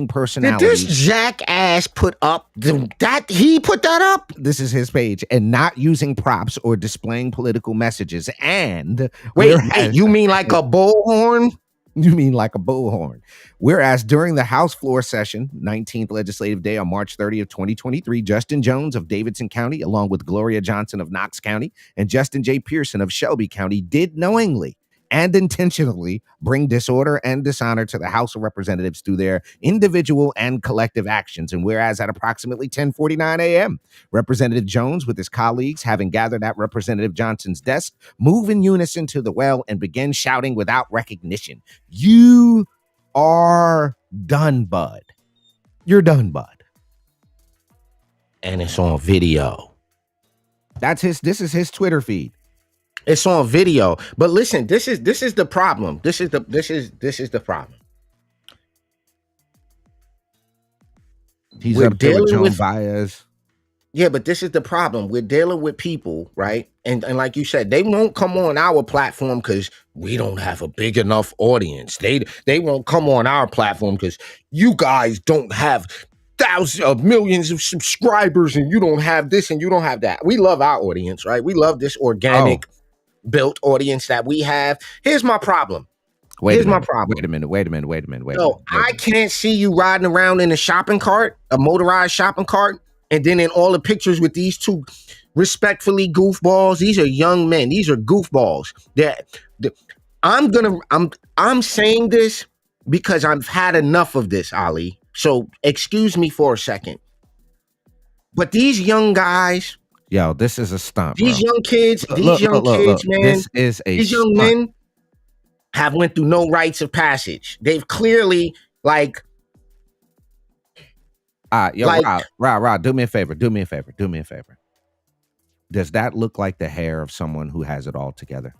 personalities. Did this jackass put up that? He put that up? This is his page. And not using props or displaying political messages. And wait, you mean like a bullhorn? You mean like a bullhorn. Whereas during the House floor session, 19th Legislative Day on March 30th, 2023, Justin Jones of Davidson County, along with Gloria Johnson of Knox County and Justin J. Pearson of Shelby County, did knowingly and intentionally bring disorder and dishonor to the House of Representatives through their individual and collective actions. And whereas at approximately 10:49 a.m., Representative Jones with his colleagues, having gathered at Representative Johnson's desk, move in unison to the well and begin shouting without recognition, "You are done, bud. You're done, bud." And it's on video. This is his Twitter feed. It's on video. But listen, this is the problem. This is the problem. He's We're up there with dealing Joan with- Baez. Yeah, but this is the problem. We're dealing with people, right? And like you said, they won't come on our platform because we don't have a big enough audience. They won't come on our platform because you guys don't have thousands of millions of subscribers and you don't have this and you don't have that. We love our audience, right? We love this organic built audience that we have. Here's my problem. Wait a minute. No, I can't see you riding around in a shopping cart, a motorized shopping cart, and then in all the pictures with these two respectfully goofballs. These are young men. These are goofballs. I'm saying this because I've had enough of this, Ali. So excuse me for a second. But these young guys, yo, this is a stunt. These bro. young kids, Look, man. This is a these young stunt. men have went through no rites of passage. They've clearly Rod, do me a favor. Does that look like the hair of someone who has it all together?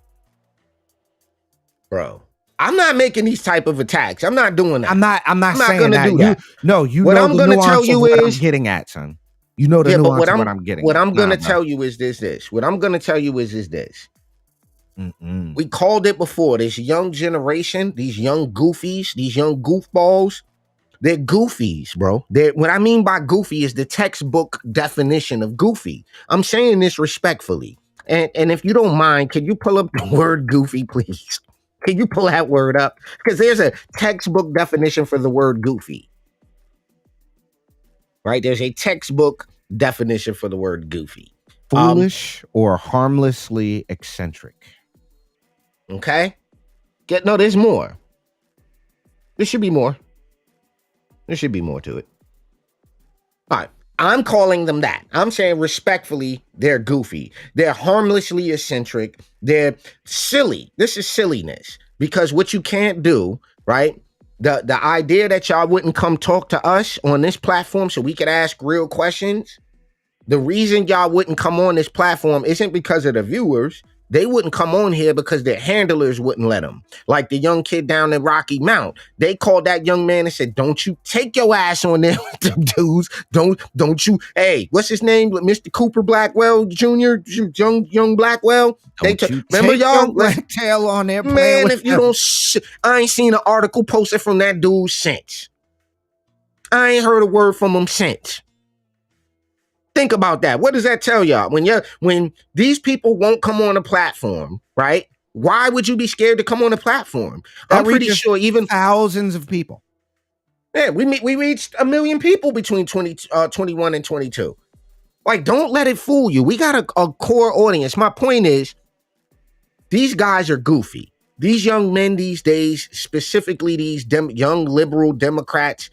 Bro, I'm not making these type of attacks. I'm not doing that. I'm not saying gonna that. do that. You What know I'm the gonna nuance tell of you what is- I'm getting at, son. You know the nuance of what I'm getting What at. I'm gonna Nah, tell you is this. What I'm gonna tell you is this. Mm-mm. We called it before. This young generation, these young goofies, these young goofballs, they're goofies, bro. What I mean by goofy is the textbook definition of goofy. I'm saying this respectfully. And if you don't mind, can you pull up the word goofy, please? Can you pull that word up? Because there's a textbook definition for the word goofy. Right? There's a textbook definition for the word goofy. Foolish or harmlessly eccentric. Okay? There's more. There should be more. There should be more to it. All right. I'm calling them that. I'm saying respectfully, they're goofy. They're harmlessly eccentric. They're silly. This is silliness. Because what you can't do, right? The idea that y'all wouldn't come talk to us on this platform so we could ask real questions. The reason y'all wouldn't come on this platform isn't because of the viewers. They wouldn't come on here because their handlers wouldn't let them. Like the young kid down in Rocky Mount. They called that young man and said, "Don't you take your ass on there with them dudes. Don't you, hey, what's his name? Mr. Cooper Blackwell Jr., young Blackwell. Remember y'all? Black tail on there, Man, if you don't, I ain't seen an article posted from that dude since. I ain't heard a word from him since. Think about that. What does that tell y'all? When these people won't come on a platform, right? Why would you be scared to come on a platform? I'm pretty sure even thousands of people. Yeah, we reached 1 million people between 21 and 22. Like, don't let it fool you. We got a core audience. My point is, these guys are goofy. These young men these days, specifically these young liberal Democrats,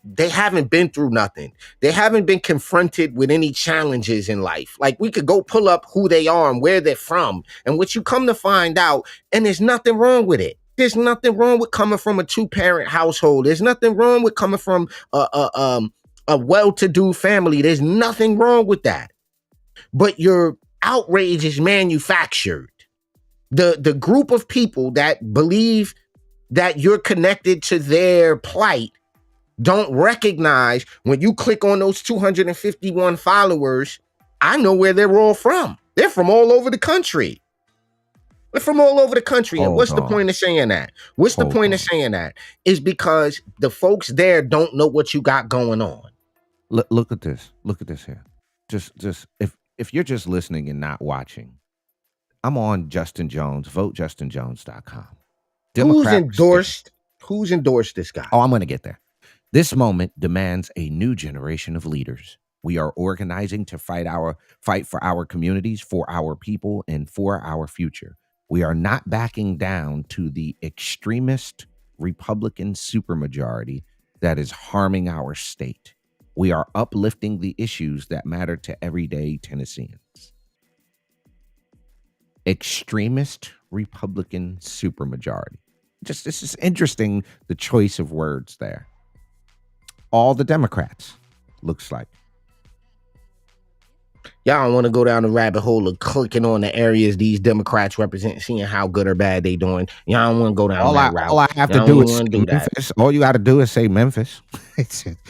they haven't been through nothing. They haven't been confronted with any challenges in life. Like, we could go pull up who they are and where they're from. And what you come to find out, and there's nothing wrong with it. There's nothing wrong with coming from a 2-parent household. There's nothing wrong with coming from a well-to-do family. There's nothing wrong with that. But your outrage is manufactured. The group of people that believe that you're connected to their plight don't recognize when you click on those 251 followers, I know where they're all from. They're from all over the country. They're from all over the country. And what's the point of saying that? What's the point of saying that? Is because the folks there don't know what you got going on. Look at this. Look at this here. Just if you're just listening and not watching, I'm on Justin Jones, votejustinjones.com. Democratic stick. Who's endorsed this guy? Oh, I'm going to get there. This moment demands a new generation of leaders. We are organizing to fight for our communities, for our people, and for our future. We are not backing down to the extremist Republican supermajority that is harming our state. We are uplifting the issues that matter to everyday Tennesseans. Extremist Republican supermajority. Just this is interesting, the choice of words there. All the Democrats, looks like. Y'all don't want to go down the rabbit hole of clicking on the areas these Democrats represent, seeing how good or bad they doing. Y'all don't want to go down that route. All I have to do is say Memphis. All you got to do is say Memphis.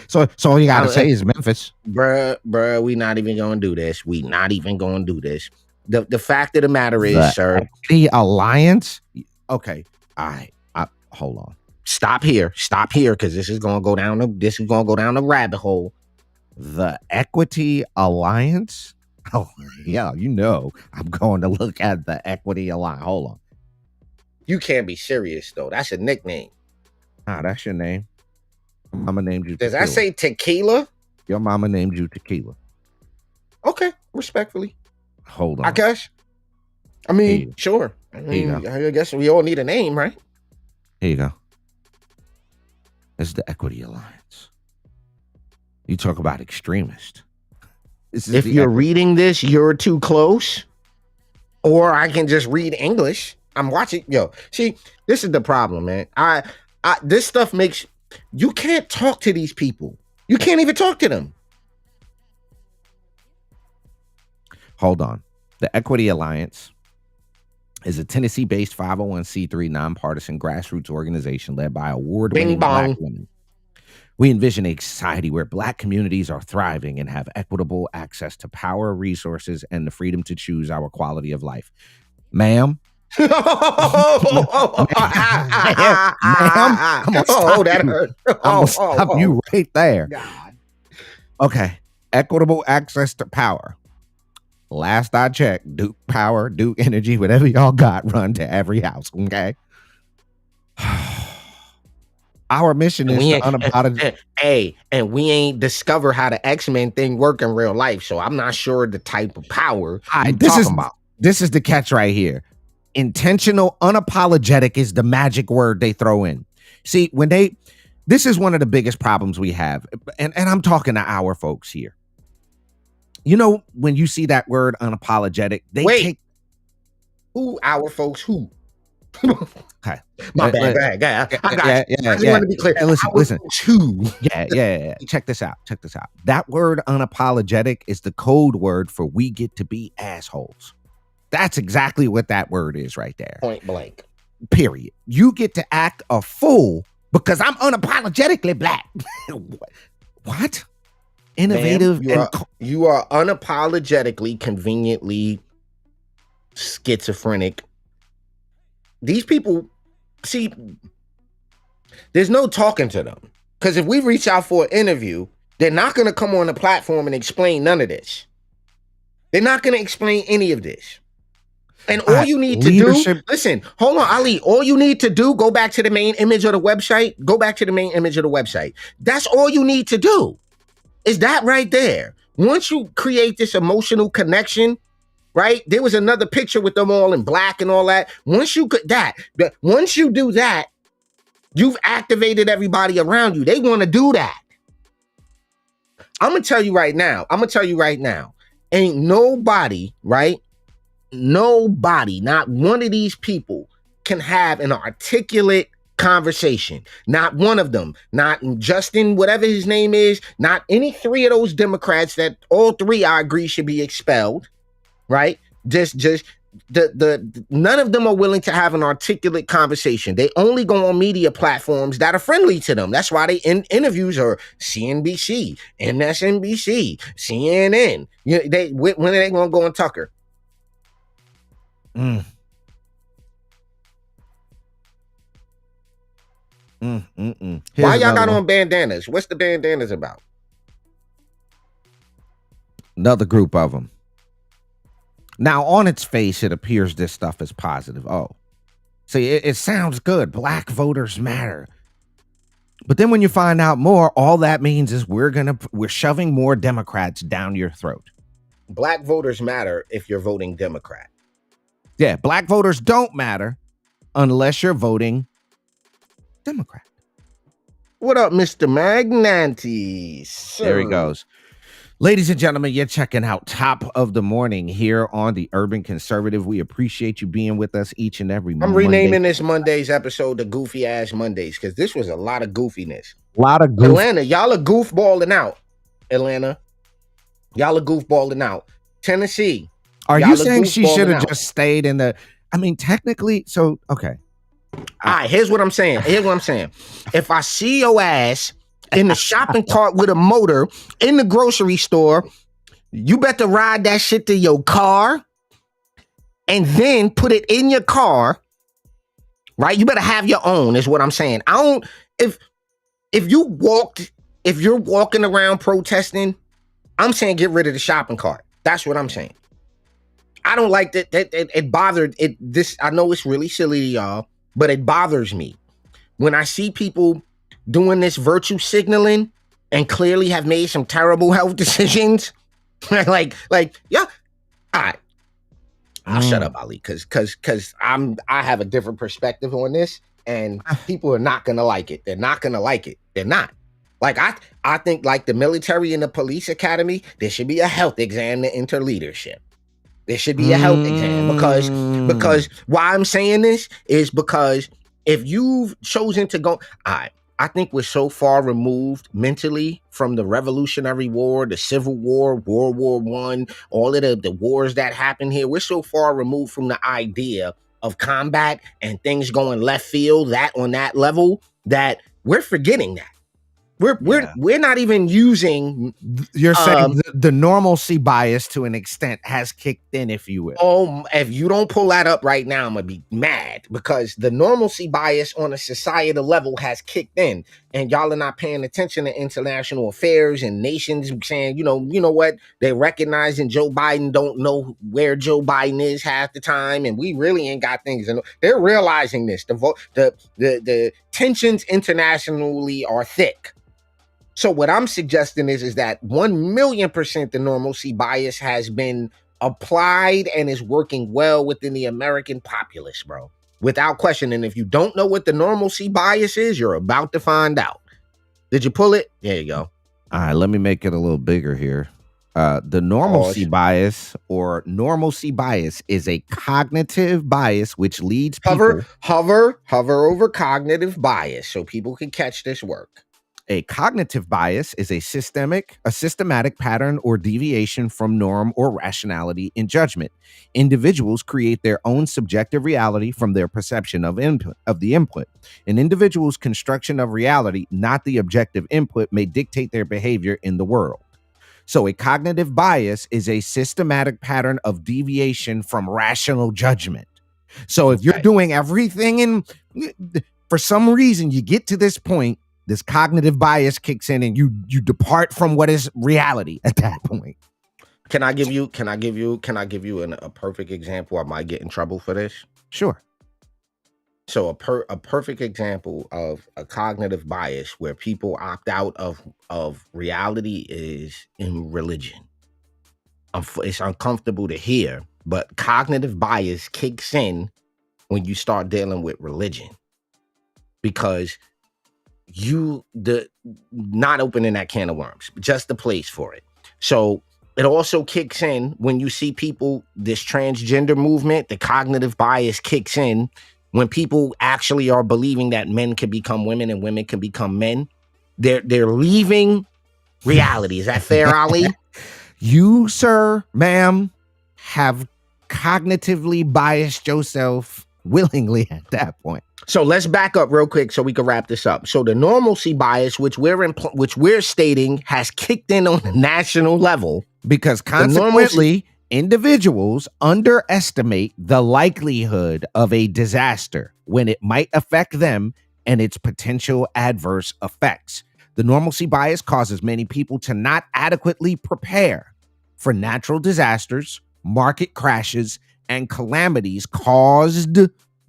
so all you got to say is Memphis. Bruh, we not even going to do this. We not even going to do this. The fact of the matter is, sir. The alliance? Okay. All right. Hold on. Stop here, because this is gonna go down the rabbit hole. The Equity Alliance? Oh yeah, I'm going to look at the Equity Alliance. Hold on. You can't be serious though. That's a nickname. Ah, that's your name. Your mama named you. Does that say tequila? Your mama named you Tequila. Okay, respectfully. Hold on. I guess. I mean, sure. I guess we all need a name, right? Here you go. It's the Equity Alliance. You talk about extremist. If you're reading this, you're too close. Or I can just read English. I'm watching. Yo, see, this is the problem, man. This stuff makes you can't talk to these people. You can't even talk to them. Hold on. The Equity Alliance is a Tennessee-based 501c3 nonpartisan grassroots organization led by award-winning Black women. We envision a society where Black communities are thriving and have equitable access to power, resources, and the freedom to choose our quality of life. Ma'am? Ma'am, I'm gonna stop you right there. God. Okay. Equitable access to power. Last I checked, Duke Power, Duke Energy, whatever y'all got, run to every house, okay? Our mission is to unapologetic. And we ain't discover how the X-Men thing work in real life, so I'm not sure the type of power you're talking about. This is the catch right here. Intentional, unapologetic is the magic word they throw in. See, this is one of the biggest problems we have, and I'm talking to our folks here. You know, when you see that word unapologetic, who our folks? Who? Okay, my bad. I got you. I just want to be clear. Listen. Who? Yeah. Check this out. That word unapologetic is the code word for we get to be assholes. That's exactly what that word is right there. Point blank. Period. You get to act a fool because I'm unapologetically Black. What? Innovative. You are unapologetically, conveniently schizophrenic. These people, see, there's no talking to them. Because if we reach out for an interview, they're not going to come on the platform and explain none of this. They're not going to explain any of this. And all you need to do, listen, hold on, Ali, all you need to do, go back to the main image of the website. That's all you need to do. Is that right there. Once you create this emotional connection, right? There was another picture with them all in black and all that. Once you do that, you've activated everybody around you. They want to do that. I'm going to tell you right now. Ain't nobody, right? Nobody, not one of these people can have an articulate conversation. Not one of them, not Justin, whatever his name is, not any three of those Democrats that all three I agree should be expelled, right? Just none of them are willing to have an articulate conversation. They only go on media platforms that are friendly to them. That's why they interviews are CNBC, MSNBC, CNN. When are they going to go on Tucker? Why y'all got on bandanas? What's the bandanas about? Another group of them. Now, on its face, it appears this stuff is positive. Oh, See, it sounds good. Black voters matter. But then when you find out more, all that means is we're shoving more Democrats down your throat. Black voters matter if you're voting Democrat. Yeah, black voters don't matter unless you're voting Democrat. What up, Mr. Magnanti? There he goes. Ladies and gentlemen, you're checking out Top of the Morning here on the Urban Conservative. We appreciate you being with us each and every I'm renaming this Monday's episode the Goofy Ass Mondays because this was a lot of goofiness. A lot of goof. Atlanta, y'all are goofballing out. Atlanta, y'all are goofballing out. Tennessee. Are you saying she should have just stayed in the... I mean, technically, so, okay. All right, here's what I'm saying. If I see your ass in the shopping cart with a motor in the grocery store, you better ride that shit to your car and then put it in your car, right? You better have your own, is what I'm saying. If you're walking around protesting, I'm saying get rid of the shopping cart. That's what I'm saying. I don't like that. It bothered it. This, I know it's really silly to y'all, but it bothers me when I see people doing this virtue signaling and clearly have made some terrible health decisions. like, yeah. All right. I'll shut up, Ali, because I have a different perspective on this, and people are not gonna like it. They're not gonna like it. They're not. Like, I think like the military and the police academy, there should be a health exam to enter leadership. There should be a health exam because why I'm saying this is because if you've chosen to go, I think we're so far removed mentally from the Revolutionary War, the Civil War, World War I, all of the wars that happened here. We're so far removed from the idea of combat and things going left field, that on that level, that we're forgetting that. We're not even using. You're saying the normalcy bias to an extent has kicked in, if you will. Oh, if you don't pull that up right now, I'm gonna be mad because the normalcy bias on a societal level has kicked in, and y'all are not paying attention to international affairs and nations saying, you know what? They're recognizing Joe Biden don't know where Joe Biden is half the time, and we really ain't got things. And they're realizing this. The tensions internationally are thick. So what I'm suggesting is that 1,000,000% the normalcy bias has been applied and is working well within the American populace, bro. Without question. And if you don't know what the normalcy bias is, you're about to find out. Did you pull it? There you go. All right, let me make it a little bigger here. The normalcy bias or normalcy bias is a cognitive bias which leads people... Hover over cognitive bias so people can catch this work. A cognitive bias is a systematic pattern or deviation from norm or rationality in judgment. Individuals create their own subjective reality from their perception of the input. An individual's construction of reality, not the objective input, may dictate their behavior in the world. So a cognitive bias is a systematic pattern of deviation from rational judgment. So if you're doing everything for some reason you get to this point, this cognitive bias kicks in and you depart from what is reality at that point. Can I give you a perfect example? I might get in trouble for this. Sure. So a perfect example of a cognitive bias where people opt out of reality is in religion. It's uncomfortable to hear, but cognitive bias kicks in when you start dealing with religion because not opening that can of worms, just the place for it. So it also kicks in when you see people, this transgender movement, the cognitive bias kicks in when people actually are believing that men can become women and women can become men. They're leaving reality. Is that fair, Ali? You, sir, ma'am, have cognitively biased yourself willingly at that point. So let's back up real quick so we can wrap this up. So the normalcy bias, which we're stating, has kicked in on the national level because consequently, individuals underestimate the likelihood of a disaster when it might affect them and its potential adverse effects. The normalcy bias causes many people to not adequately prepare for natural disasters, market crashes, and calamities caused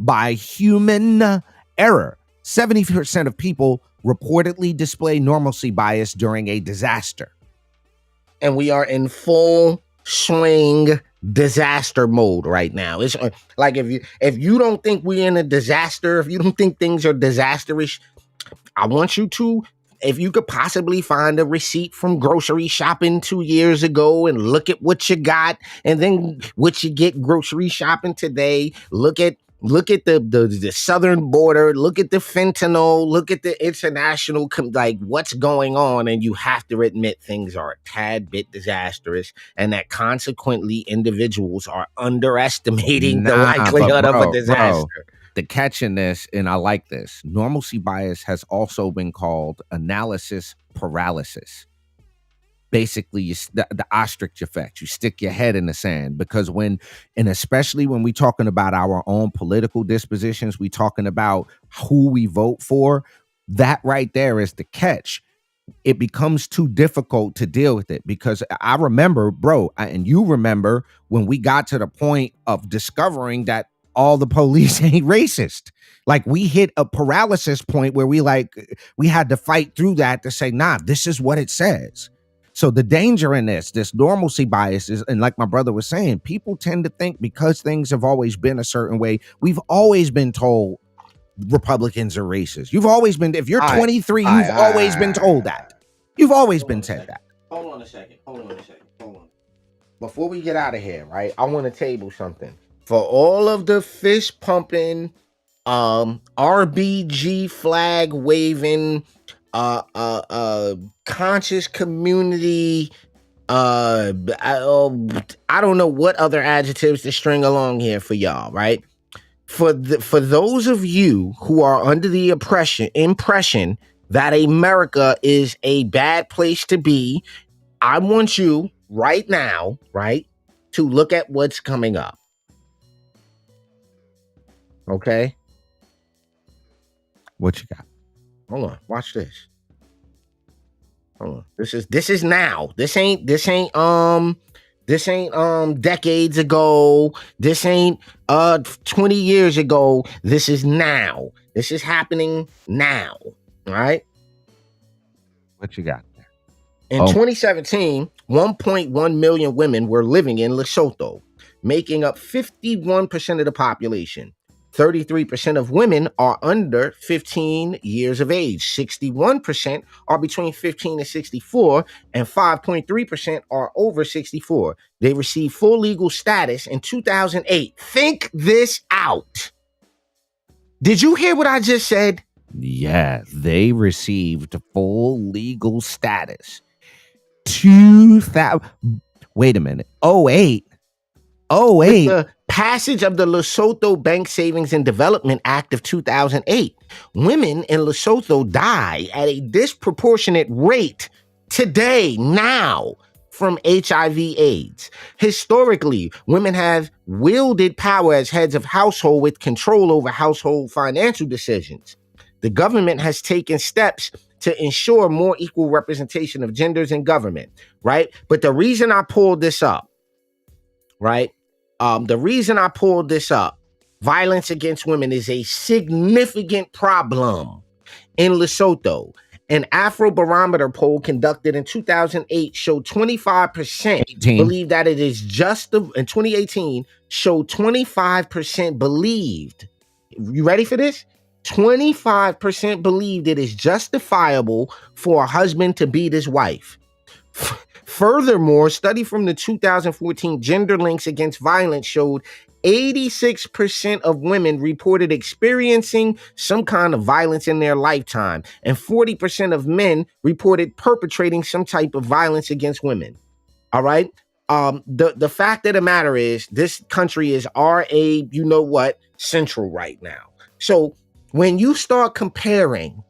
by human error. 70% of people reportedly display normalcy bias during a disaster. And we are in full swing disaster mode right now. It's like if you don't think we're in a disaster, if you don't think things are disastrous, I want you to, if you could possibly find a receipt from grocery shopping 2 years ago and look at what you got, and then what you get grocery shopping today. Look at the southern border, look at the fentanyl, look at the international, like what's going on. And you have to admit things are a tad bit disastrous, and that consequently individuals are underestimating the likelihood of a disaster. The catch in this, and I like this, normalcy bias has also been called analysis paralysis. Basically, the ostrich effect. You stick your head in the sand, because and especially when we talking about our own political dispositions, we talking about who we vote for, that right there is the catch. It becomes too difficult to deal with it, because I remember, bro, and you remember when we got to the point of discovering that all the police ain't racist. Like, we hit a paralysis point where we had to fight through that to say, nah, this is what it says. So the danger in this normalcy bias is, and like my brother was saying, people tend to think because things have always been a certain way, we've always been told Republicans are racist. You've always been, if you're 23, you've always been told that. You've always been said that. Hold on a second. Before we get out of here, right, I want to table something. For all of the fist pumping, RBG flag waving, conscious community, I don't know what other adjectives to string along here for y'all, right? For those of you who are under the impression that America is a bad place to be, I want you right now, right, to look at what's coming up. Okay? What you got? Hold on, watch this. Hold on. This is now. This ain't decades ago. This ain't 20 years ago. This is now. This is happening now. All right? What you got there? In 2017, 1.1 million women were living in Lesotho, making up 51% of the population. 33% of women are under 15 years of age. 61% are between 15 and 64, and 5.3% are over 64. They received full legal status in 2008. Think this out. Did you hear what I just said? Yeah, they received full legal status. 2000. Wait a minute. 08. With the passage of the Lesotho Bank Savings and Development Act of 2008, women in Lesotho die at a disproportionate rate today, now, from HIV/AIDS. Historically, women have wielded power as heads of household with control over household financial decisions. The government has taken steps to ensure more equal representation of genders in government, right? But the reason I pulled this up, right? Violence against women is a significant problem in Lesotho. An Afrobarometer poll conducted in 2008 showed 25% believe that it is just in 2018 showed 25% believed. You ready for this? 25% believed it is justifiable for a husband to beat his wife. Furthermore, a study from the 2014 Gender Links Against Violence showed 86% of women reported experiencing some kind of violence in their lifetime, and 40% of men reported perpetrating some type of violence against women. All right? The fact of the matter is, this country is central right now. So when you start comparing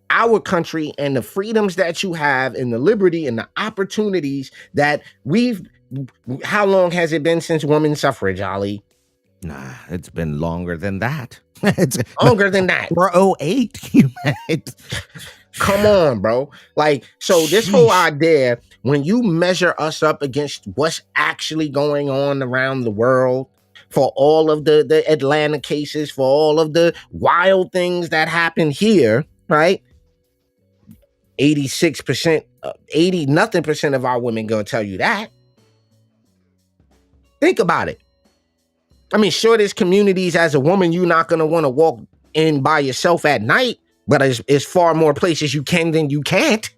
our country and the freedoms that you have and the liberty and the opportunities that how long has it been since women's suffrage, Ali? Nah, it's been longer than that. It's longer than that. For 08, you might. Come on, bro. Like, so this whole idea, when you measure us up against what's actually going on around the world, for all of the Atlanta cases, for all of the wild things that happen here, right? 86%, 80 nothing percent of our women gonna tell you that. Think about it. I mean, sure, there's communities as a woman you're not gonna want to walk in by yourself at night, but it's far more places you can than you can't.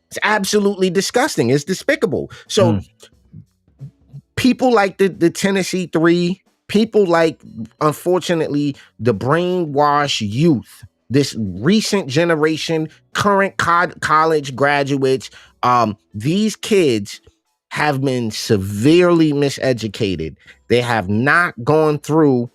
It's absolutely disgusting. It's despicable. So people like the Tennessee Three, people like, unfortunately, the brainwashed youth, this recent generation, current college graduates, these kids have been severely miseducated. They have not gone through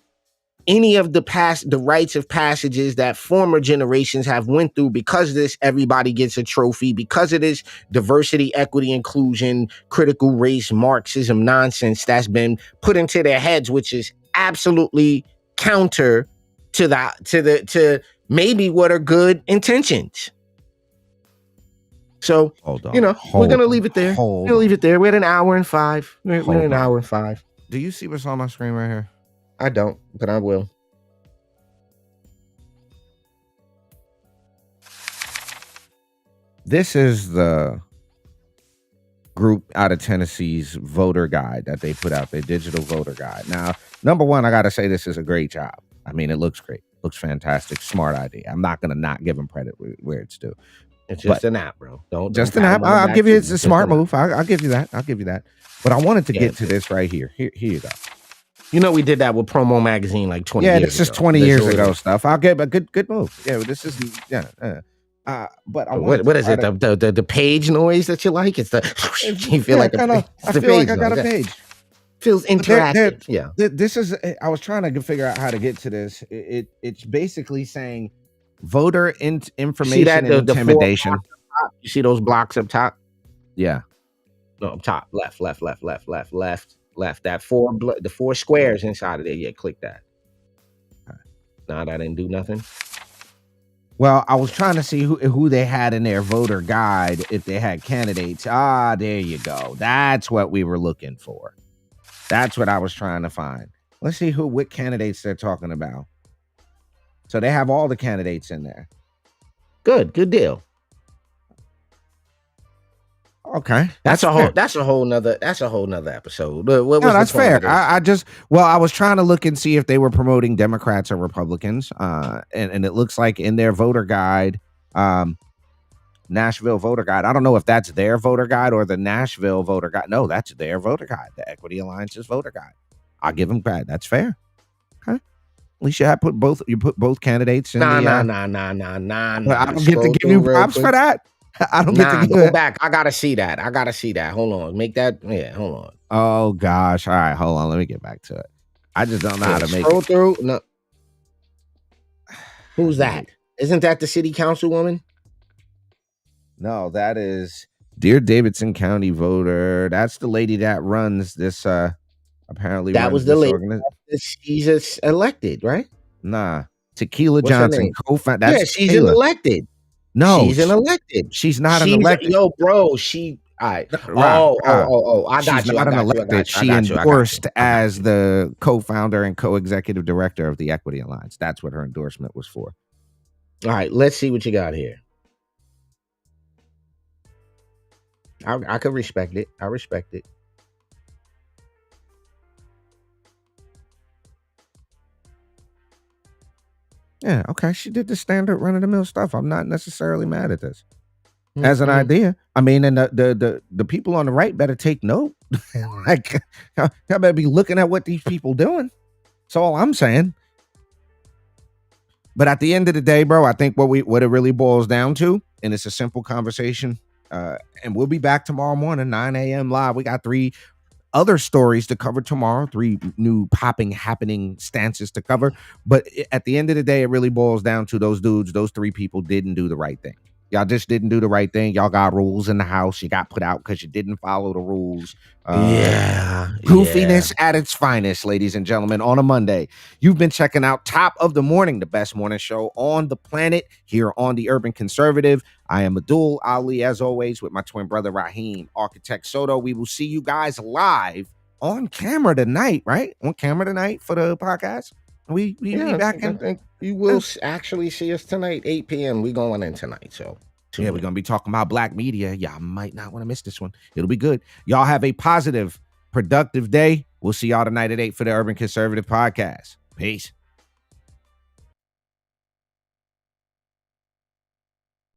any of the rites of passages that former generations have went through. Because of this, everybody gets a trophy. Because of this diversity, equity, inclusion, critical race, Marxism nonsense that's been put into their heads, which is absolutely counter to maybe what are good intentions. So, we're gonna leave it there. We're gonna leave it there. We're at an hour and 5. We're at an hour and 5. Do you see what's on my screen right here? I don't, but I will. This is the group out of Tennessee's voter guide that they put out, their digital voter guide. Now, number one, I got to say this is a great job. I mean, it looks great. Looks fantastic. Smart idea. I'm not going to not give them credit where it's due. It's just an app, bro. Don't an app. I'll give you, it's a smart move. I'll give you that. I'll give you that. But I wanted to get to this right here. Here you go. You know, we did that with Promo Magazine like 20 years ago. Yeah, this is 20 years ago stuff. I'll give a good move. Yeah, this is, but what is it? The page noise that you like? It's the, you feel like I feel like I got a page. Feels interactive. Yeah. This is, I was trying to figure out how to get to this. It's basically saying voter information and intimidation. You see those blocks up top? Yeah. No, up top. Left. That the 4 squares inside of there. Yeah, click that. No, that didn't do nothing. Well, I was trying to see who they had in their voter guide, if they had candidates. There you go. That's what we were looking for. That's what I was trying to find. Let's see what candidates they're talking about. So they have all the candidates in there. Good deal. Okay, that's a whole nother episode. No, that's fair. I was trying to look and see if they were promoting Democrats or Republicans, and it looks like in their voter guide, Nashville voter guide. I don't know if that's their voter guide or the Nashville voter guide. No, that's their voter guide, the Equity Alliance's voter guide. I'll give them credit. That's fair. Okay. At least you put both candidates in. Nah. I don't get to give you props for that. I don't get to go back. I gotta see that. Hold on. Make that. Yeah, hold on. Oh gosh. All right, hold on. Let me get back to it. I just don't know how to make scroll through. No. Who's that? Isn't that the city councilwoman? No, that is Dear Davidson County voter. That's the lady that runs this. Apparently, that was the lady. She's elected, right? Nah, Tequila Johnson, co-founder. Yeah, she's elected. No, she's an elected. She's not an elected. Yo, bro, she. All right. I got she's not an elected. She endorsed as the co-founder and co-executive director of the Equity Alliance. That's what her endorsement was for. All right, let's see what you got here. I could respect it. I respect it. Yeah, okay. She did the standard run-of-the-mill stuff. I'm not necessarily mad at this. As an idea. I mean, and the people on the right better take note. Like, y'all better be looking at what these people doing. That's all I'm saying. But at the end of the day, bro, I think what it really boils down to, and it's a simple conversation, and we'll be back tomorrow morning, 9 a.m. live. We got 3 other stories to cover tomorrow, 3 new happening stances to cover. But at the end of the day, it really boils down to those 3 people didn't do the right thing. Y'all just didn't do the right thing. Y'all got rules in the house. You got put out because you didn't follow the rules. Goofiness at its finest, ladies and gentlemen, on a Monday. You've been checking out Top of the Morning, the best morning show on the planet here on the Urban Conservative. I am Abdul Ali, as always, with my twin brother, Raheem, Architect Soto. We will see you guys live on camera tonight, right? On camera tonight for the podcast. We back I in. think you will actually see us tonight, 8 p.m. We going in tonight, so. Yeah, we're going to be talking about black media. Y'all might not want to miss this one. It'll be good. Y'all have a positive, productive day. We'll see y'all tonight at 8 for the Urban Conservative Podcast. Peace.